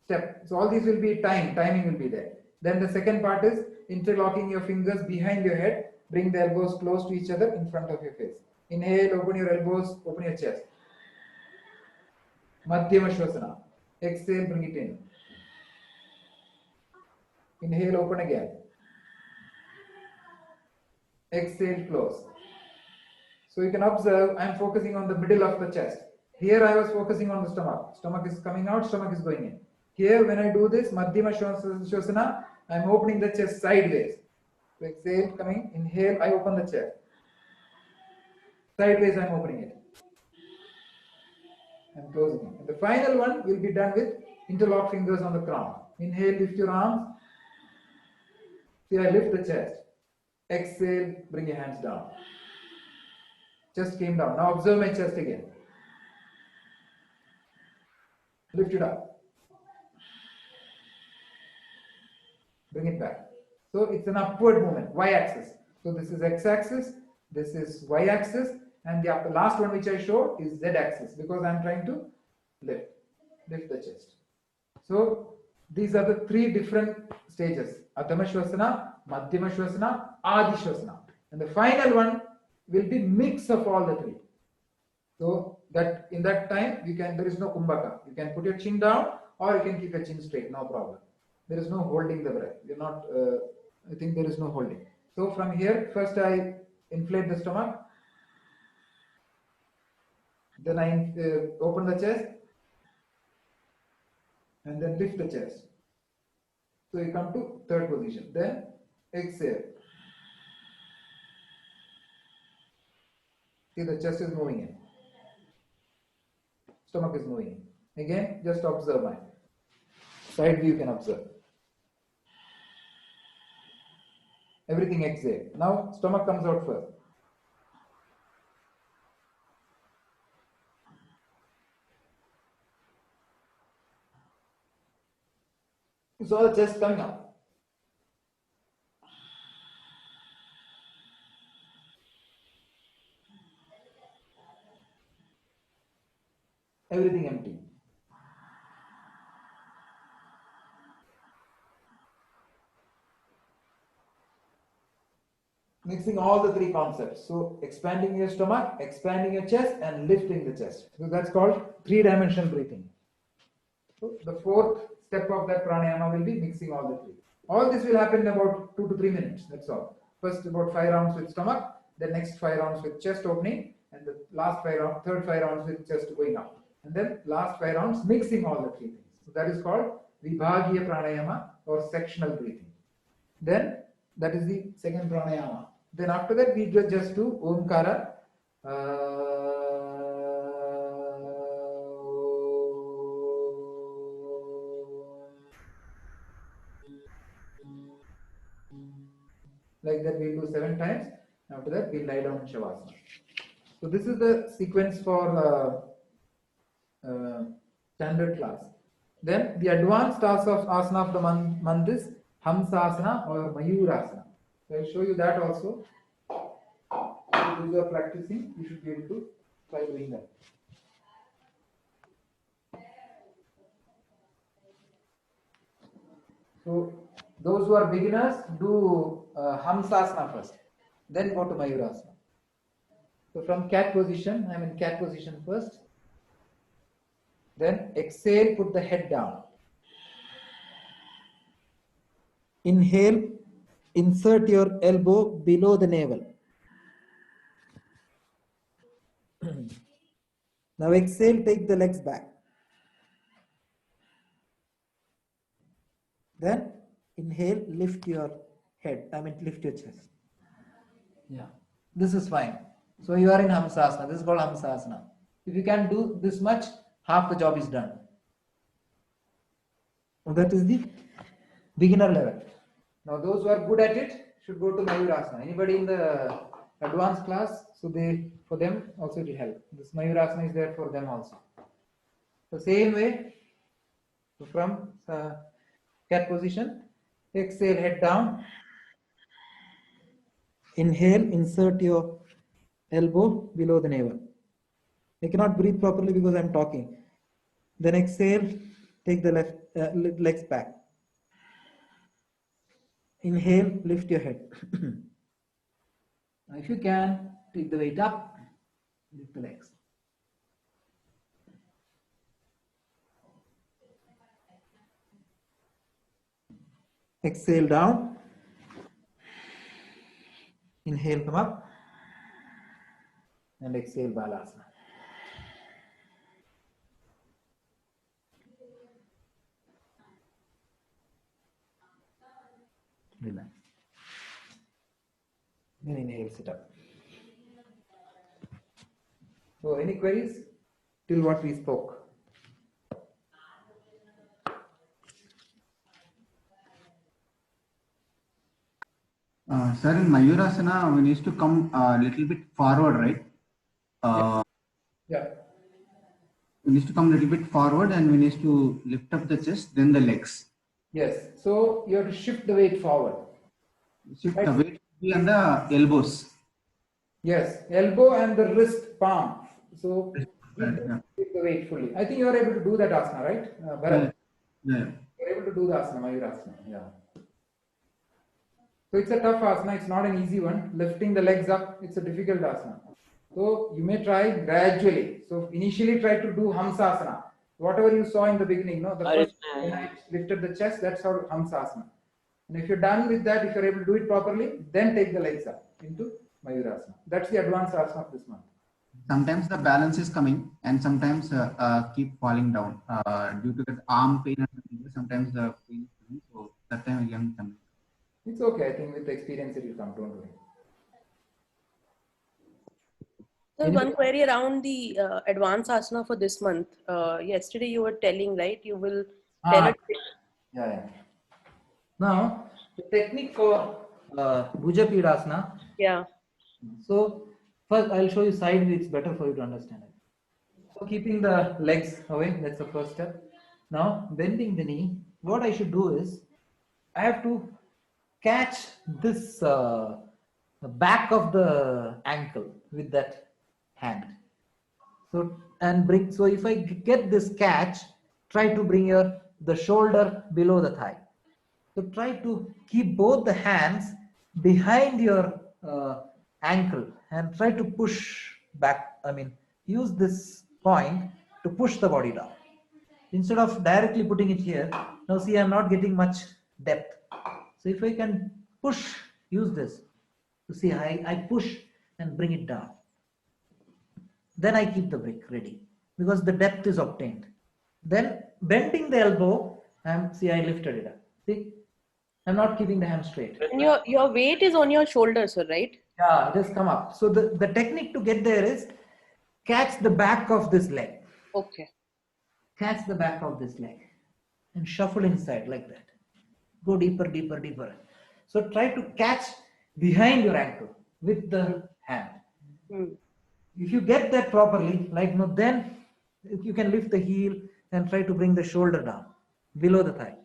step. So all these will be timing will be there. Then the second part is interlocking your fingers behind your head. Bring the elbows close to each other in front of your face. Inhale, open your elbows, open your chest. Madhyama Shvasana. Exhale, bring it in. Inhale, open again. Exhale, close. So you can observe, I am focusing on the middle of the chest. Here I was focusing on the stomach. Stomach is coming out, stomach is going in. Here when I do this, Madhyama Shvasana, I am opening the chest sideways. So exhale, coming, inhale, I open the chest. Sideways I am opening it. I am closing it. And the final one will be done with interlock fingers on the crown. Inhale, lift your arms. See, I lift the chest. Exhale, bring your hands down. Chest came down. Now observe my chest again. Lift it up. Bring it back. So it's an upward movement, y-axis. So this is x-axis, this is y-axis, and the last one which I show is z-axis because I'm trying to lift the chest. So these are the three different stages: Adhama Shvasana, Madhyama Shvasana, Adi Shvasana. And the final one will be mix of all the three. So that in that time there is no kumbhaka. You can put your chin down or you can keep your chin straight, no problem. There is no holding the breath. You're not. I think there is no holding. So from here, first I inflate the stomach. Then I open the chest. And then lift the chest. So you come to third position. Then exhale. See, the chest is moving in. Stomach is moving in. Again, just observe mine. Side view you can observe. Everything exhale. Now stomach comes out first. You saw the chest coming up. Everything empty. Mixing all the three concepts. So expanding your stomach, expanding your chest, and lifting the chest. So that's called three-dimensional breathing. So the fourth step of that pranayama will be mixing all the three. All this will happen in about 2 to 3 minutes. That's all. First about 5 rounds with stomach, the next 5 rounds with chest opening, and the last 5 rounds, third 5 rounds with chest going up, and then last 5 rounds mixing all the three things. So that is called vibhagiya pranayama or sectional breathing. Then that is the second pranayama. Then after that we just do Omkara. Like that we'll do 7 times. After that we'll lie down in Shavasana. So this is the sequence for standard class. Then the advanced asana of the month is Hamsasana or Mayurasana. So I'll show you that also. If you are practicing, you should be able to try doing that. So those who are beginners do Hamsasana first, then go to Mayurasana. So from cat position, I'm in cat position first. Then exhale, put the head down. Inhale, insert your elbow below the navel. Now exhale, take the legs back. Then inhale, lift your head, lift your chest. Yeah, this is fine. So you are in Hamsasana. This is called Hamsasana. If you can do this much, half the job is done. So that is the beginner level. Now those who are good at it should go to Mayurasana. Anybody in the advanced class, so for them also it will help. This Mayurasana is there for them also. The same way, so from cat position, exhale, head down. Inhale, insert your elbow below the navel. I cannot breathe properly because I am talking. Then exhale, take the legs back. Inhale, lift your head. Now if you can, take the weight up, lift the legs. Exhale down. Inhale, come up. And exhale, Balasana. Relax. Then inhale, sit up. So, any queries till what we spoke? Sir, in Mayurasana, we need to come a little bit forward, right? Yeah. We need to come a little bit forward and we need to lift up the chest, then the legs. Yes. So, you have to shift the weight forward. Shift the weight on the elbows. Yes. Elbow and the wrist palm. So, Yeah. take the weight fully. I think you are able to do that asana, right? Bharat? Yeah. You are able to do the asana, Mayurasana. Yeah. So it's a tough asana, it's not an easy one. Lifting the legs up, it's a difficult asana. So you may try gradually. So initially try to do Hamsasana. Whatever you saw in the beginning, no? The first when I lifted the chest, that's how Hamsasana. And if you're done with that, if you're able to do it properly, then take the legs up into Mayurasana. That's the advanced asana of this month. Sometimes the balance is coming and sometimes keep falling down due to the arm pain and sometimes the pain is coming. So that time again coming. It's okay. I think with experience it will come. Don't worry. So one query around the advanced asana for this month. Yesterday you were telling, right? You will tell us. Yeah. Now, the technique for Bhuja Pidasana. Yeah. So, first I'll show you side view. It's better for you to understand it. So, keeping the legs away, that's the first step. Now, bending the knee. What I should do is, I have to catch this the back of the ankle with that hand. So and bring. So if I get this catch, try to bring the shoulder below the thigh. So try to keep both the hands behind your ankle and try to push back. I mean, use this point to push the body down. Instead of directly putting it here, now see I'm not getting much depth. So if I can push, use this to see I push and bring it down. Then I keep the brick ready because the depth is obtained. Then bending the elbow, I lifted it up. See, I'm not keeping the hand straight. And your weight is on your shoulders, sir, right? Yeah, it has come up. So the technique to get there is catch the back of this leg. Okay. Catch the back of this leg and shuffle inside like that. Go deeper, deeper, deeper. So try to catch behind your ankle with the hand. If you get that properly, then you can lift the heel and try to bring the shoulder down below the thigh.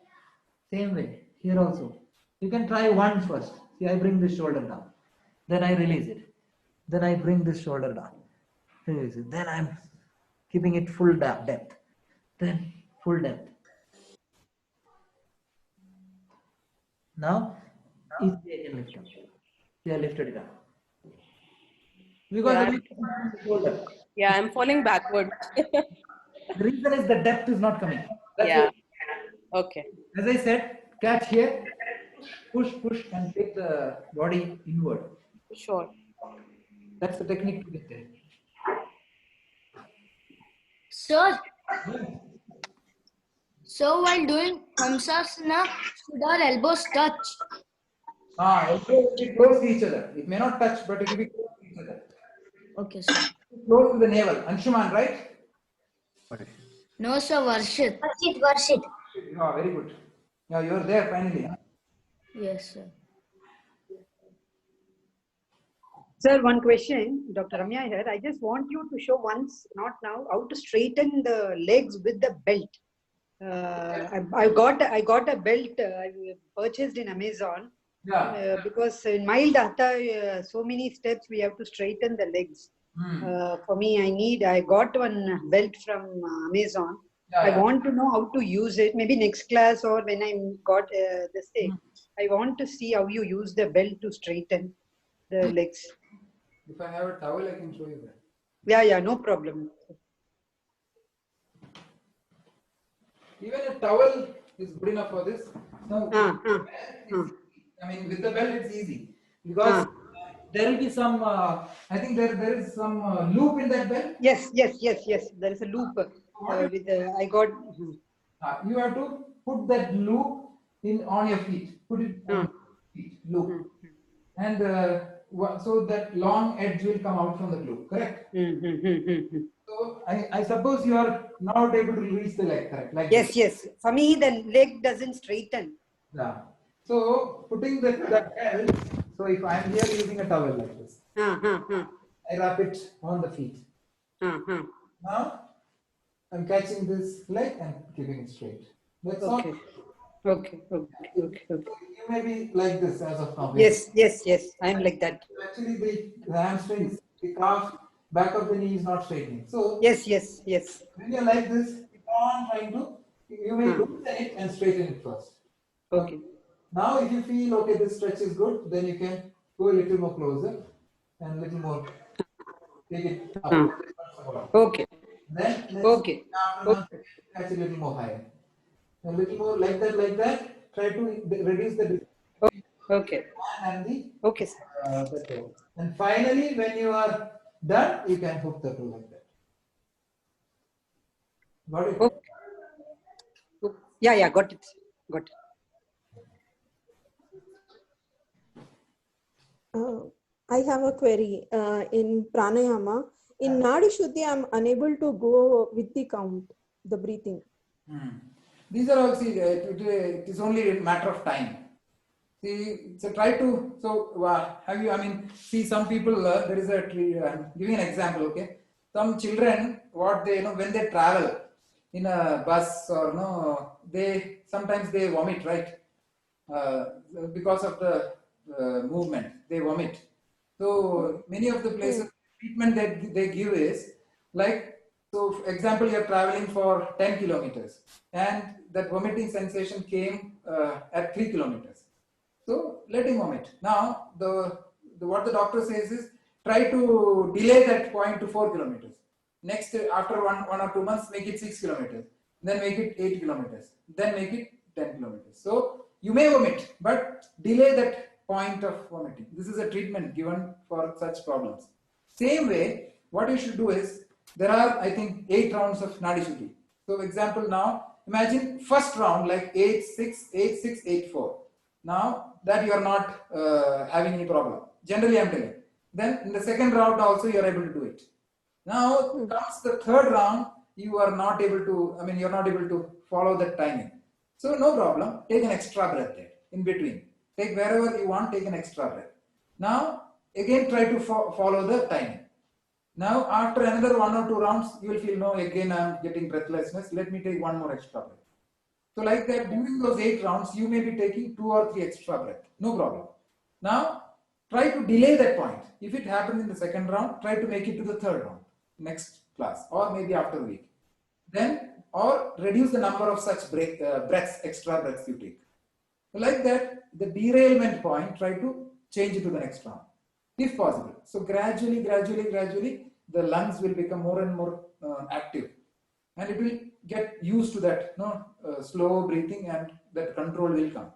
Same way here also. You can try one first. See, I bring this shoulder down. Then I release it. Then I bring this shoulder down. Release it. Then I'm keeping it full depth. Then full depth. Now, easily I can lift up. See, I lifted it up. Because yeah, I'm falling backward. The reason is the depth is not coming. Yeah. Okay. As I said, catch here, push, and take the body inward. Sure. That's the technique to get there. Sir, so while doing Hamsasana, should our elbows touch? Elbows will be close to each other. It may not touch, but it will be close to each other. Okay, sir. Close to the navel. Anshuman, right? No, sir, Varshit. Oh, very good. Yeah, you're there finally. Huh? Yes, sir. Sir, one question, Dr. Ramya here. I just want you to show once, not now, how to straighten the legs with the belt. I got a belt I purchased in Amazon. Yeah. Because in mild hatha, so many steps we have to straighten the legs. For me, I got one belt from Amazon. Yeah, I yeah. want to know how to use it. Maybe next class or when I got this thing, I want to see how you use the belt to straighten the legs. If I have a towel, I can show you that. Yeah, no problem. Even a towel is good enough for this. Now, I mean, with the belt, it's easy because there will be some. I think there is some loop in that belt. Yes. There is a loop with I got. You have to put that loop in on your feet. Put it on your feet, loop, and so that long edge will come out from the loop. Correct. So I suppose you are not able to release the leg. Correct. Like this. Yes. For me, the leg doesn't straighten. Yeah. So putting that belt. So if I am here using a towel like this, I wrap it on the feet. Now I'm catching this leg and keeping it straight. That's all. Okay. You may be like this as of now. Yes. I'm like that. Actually, the hamstrings, the calf, back of the knee is not straightening. So Yes. when you're like this, keep on trying to. You may loosen it and straighten it first. Okay. Now, if you feel okay, this stretch is good, then you can go a little more closer and a little more. Take it up. Okay. Then catch a little more higher. A little more like that. Try to reduce the distance. Okay. And the sir. the toe. And finally, when you are done, you can hook the toe like that. Got it? Okay. Yeah, got it. I have a query. In pranayama, in Nadi Shuddhi, I'm unable to go with the count, the breathing. These are all, see, it is only a matter of time. See, so try to, have you, I mean, see, some people, there is a tree, I'm giving an example, okay? Some children, what they, when they travel in a bus or, sometimes they vomit, right? Because of the movement, they vomit. So many of the places, treatment that they give is like, so for example, you're traveling for 10 kilometers and that vomiting sensation came at 3 kilometers. So let him vomit. Now, what the doctor says is try to delay that point to 4 kilometers. Next, after one or 2 months, make it 6 kilometers. Then make it 8 kilometers. Then make it 10 kilometers. So you may vomit, but delay that point of vomiting. This is a treatment given for such problems. Same way, what you should do is, there are, I think, 8 rounds of Nadi Shuddhi. So, example now, imagine first round like 8, 6, 8, 6, 8, 4. Now, that you are not having any problem. Generally, I am telling. Then, in the second round also, you are able to do it. Now, comes the third round, you are not able to, you are not able to follow that timing. So, no problem. Take an extra breath there, in between. Take wherever you want, take an extra breath. Now, again, try to follow the timing. Now, after another 1 or 2 rounds, you will feel, no, again, I am getting breathlessness. Let me take one more extra breath. So, like that, during those 8 rounds, you may be taking 2 or 3 extra breaths. No problem. Now, try to delay that point. If it happens in the second round, try to make it to the third round, next class, or maybe after a week. Then, or reduce the number of such breaths, extra breaths you take. So, like that, the derailment point, try to change it to the next round, if possible. So, gradually, the lungs will become more and more active. And it will get used to that slow breathing, and that control will come.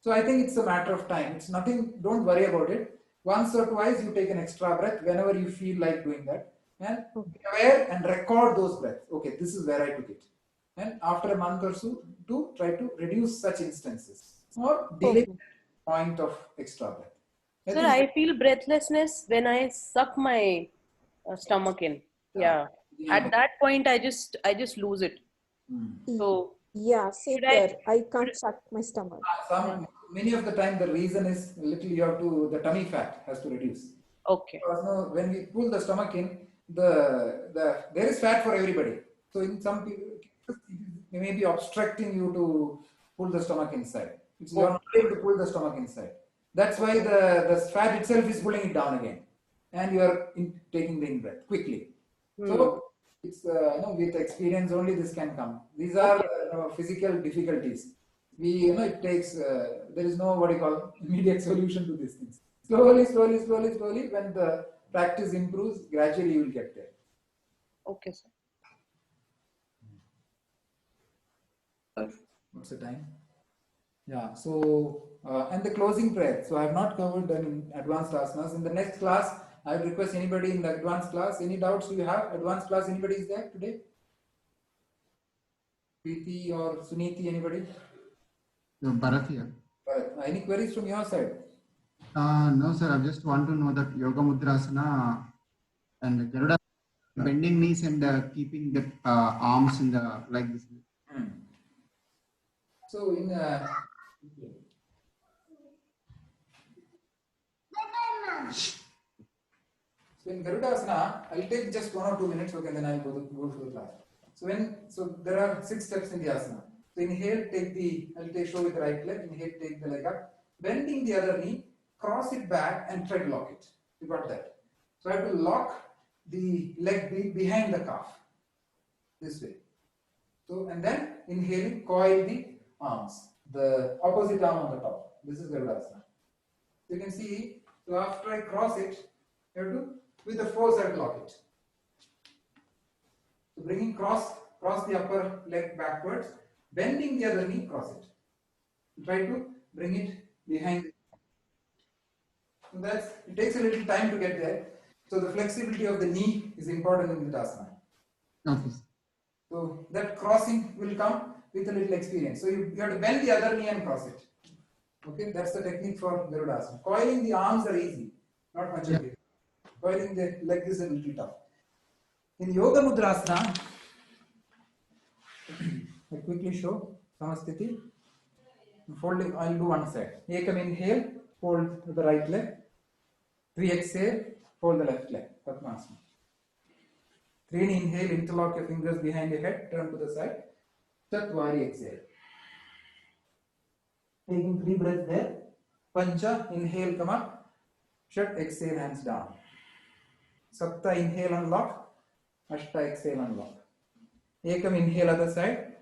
So I think it's a matter of time. It's nothing, don't worry about it. Once or twice you take an extra breath whenever you feel like doing that. And be aware and record those breaths. Okay, this is where I took it. And after a month or so, try to reduce such instances or delay the point of extra breath. Sir, I feel breathlessness when I suck my stomach in. Yeah. At that point, I just lose it. So yeah, same there. I can't suck my stomach. Many of the time, the reason is the tummy fat has to reduce. Okay. Because, when we pull the stomach in, there is fat for everybody. So in some people, it may be obstructing you to pull the stomach inside. You are not able to pull the stomach inside. That's why the fat itself is pulling it down again, and you are taking the in breath quickly. So It's with experience only this can come. These are physical difficulties. It takes. There is no what you call immediate solution to these things. Slowly. When the practice improves, gradually you will get there. Okay, sir. What's the time? Yeah. So and the closing prayer. So I have not covered in advanced asanas. In the next class, I would request anybody in the advanced class. Any doubts you have? Advanced class. Anybody is there today? Preeti or Suniti? Anybody? Bharat here. Bharat. Any queries from your side? No, sir. I just want to know that Yoga Mudrasana and Garuda bending knees and keeping the arms in the like this. So in Garudasana, I'll take just 1 or 2 minutes, okay, then I'll go through the class. So there are 6 steps in the asana. So inhale, I'll show with the right leg. Inhale, take the leg up, bending the other knee, cross it back and tread lock it. You got that? So I have to lock the leg behind the calf this way. So and then inhaling, coil the arms, the opposite arm on the top. This is Garudasana. You can see. So after I cross it, you have to with the force I have to lock it. So bringing cross the upper leg backwards, bending the other knee, cross it. Try to bring it behind. So it takes a little time to get there. So the flexibility of the knee is important in the asana. Okay. So that crossing will come with a little experience. So you have to bend the other knee and cross it. Okay, that's the technique for Garudasana. Coiling the arms are easy, not much of it. Coiling the leg is a little tough. In Yoga Mudrasana, I quickly show Samasthiti. Folding, I'll do one side. Ekam inhale, fold the right leg. 3 exhale, fold the left leg. Padmasana. 3 inhale, interlock your fingers behind your head, turn to the side. Chatwari exhale. Taking 3 breaths there. Pancha, inhale, come up. Shat, exhale, hands down. Sapta, inhale, unlock. Ashta, exhale, unlock. Ekam, inhale, other side.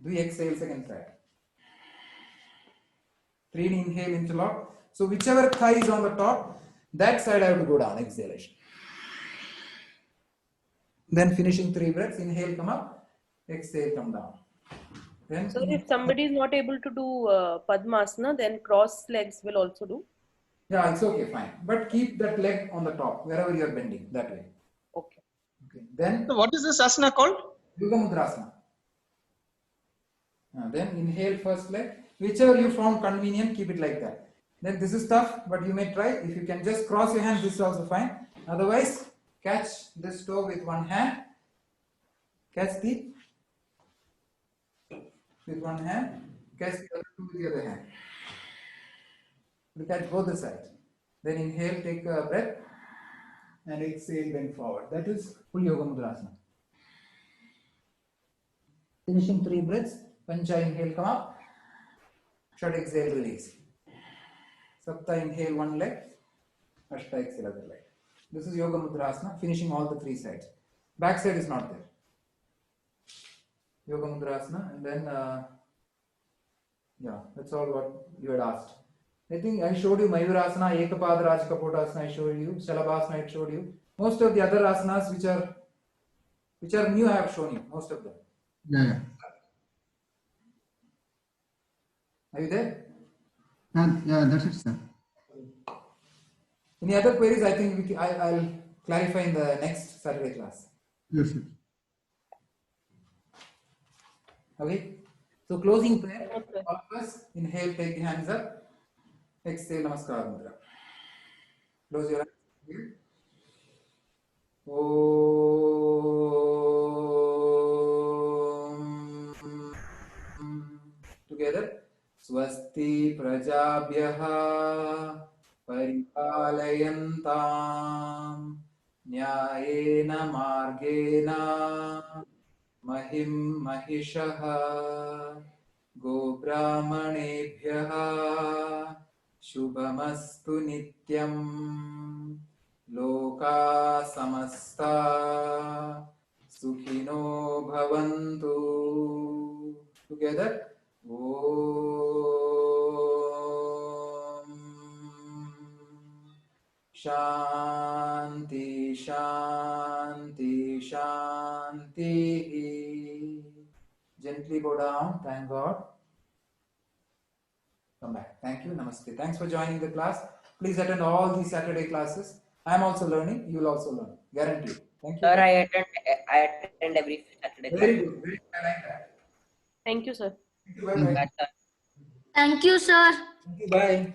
Dvi, exhale, second side. 3 inhale, interlock. So whichever thigh is on the top, that side I have to go down, exhalation. Then finishing 3 breaths, inhale, come up. Exhale, come down. Then So if somebody is not able to do Padmasana, then cross legs will also do? Yeah, it's okay, fine. But keep that leg on the top, wherever you are bending, that way. Okay. Then So what is this asana called? Yoga Mudrasana. Then inhale first leg. Whichever you found convenient, keep it like that. Then this is tough, but you may try. If you can just cross your hands, this is also fine. Otherwise, catch this toe with one hand. Catch with one hand. Catch the other two with the other hand. Look at both the sides. Then inhale, take a breath, and exhale, bend forward. That is full Yoga Mudrasana. Finishing 3 breaths. Pancha, inhale, come up. Shat, exhale, release. Sapta, inhale, one leg. Ashta, exhale, other leg. This is Yoga Mudrasana, finishing all the 3 sides. Back side is not there. Yoga Mudrasana, and then, yeah, that's all what you had asked. I think I showed you Mayurasana, Ekapada Rajakapotasana, I showed you, Shalabhasana, I showed you. Most of the other asanas which are new, I have shown you, most of them. Yeah. Are you there? Yeah, that's it, sir. Any other queries? I think I'll clarify in the next Saturday class. Yes, sir. Okay. So closing prayer. All of us inhale, take the hands up. Exhale, Namaskar Mudra. Close your eyes. Om. Together. Swasti Prajabhyaha Paripalayantam Nyayena Margena Mahim Mahishaha Gobrahmanebhyaha Shubhamastu Nityam Loka Samasta Shanti. Gently go down. Thank God. Come back. Thank you. Namaste. Thanks for joining the class. Please attend all the Saturday classes. I am also learning. You will also learn. Guaranteed. Thank you. Sir, I attend every Saturday. Very good. Very good. I like that. Thank you, sir. Thank you. Bye-bye. Thank you, sir. Thank you. Bye.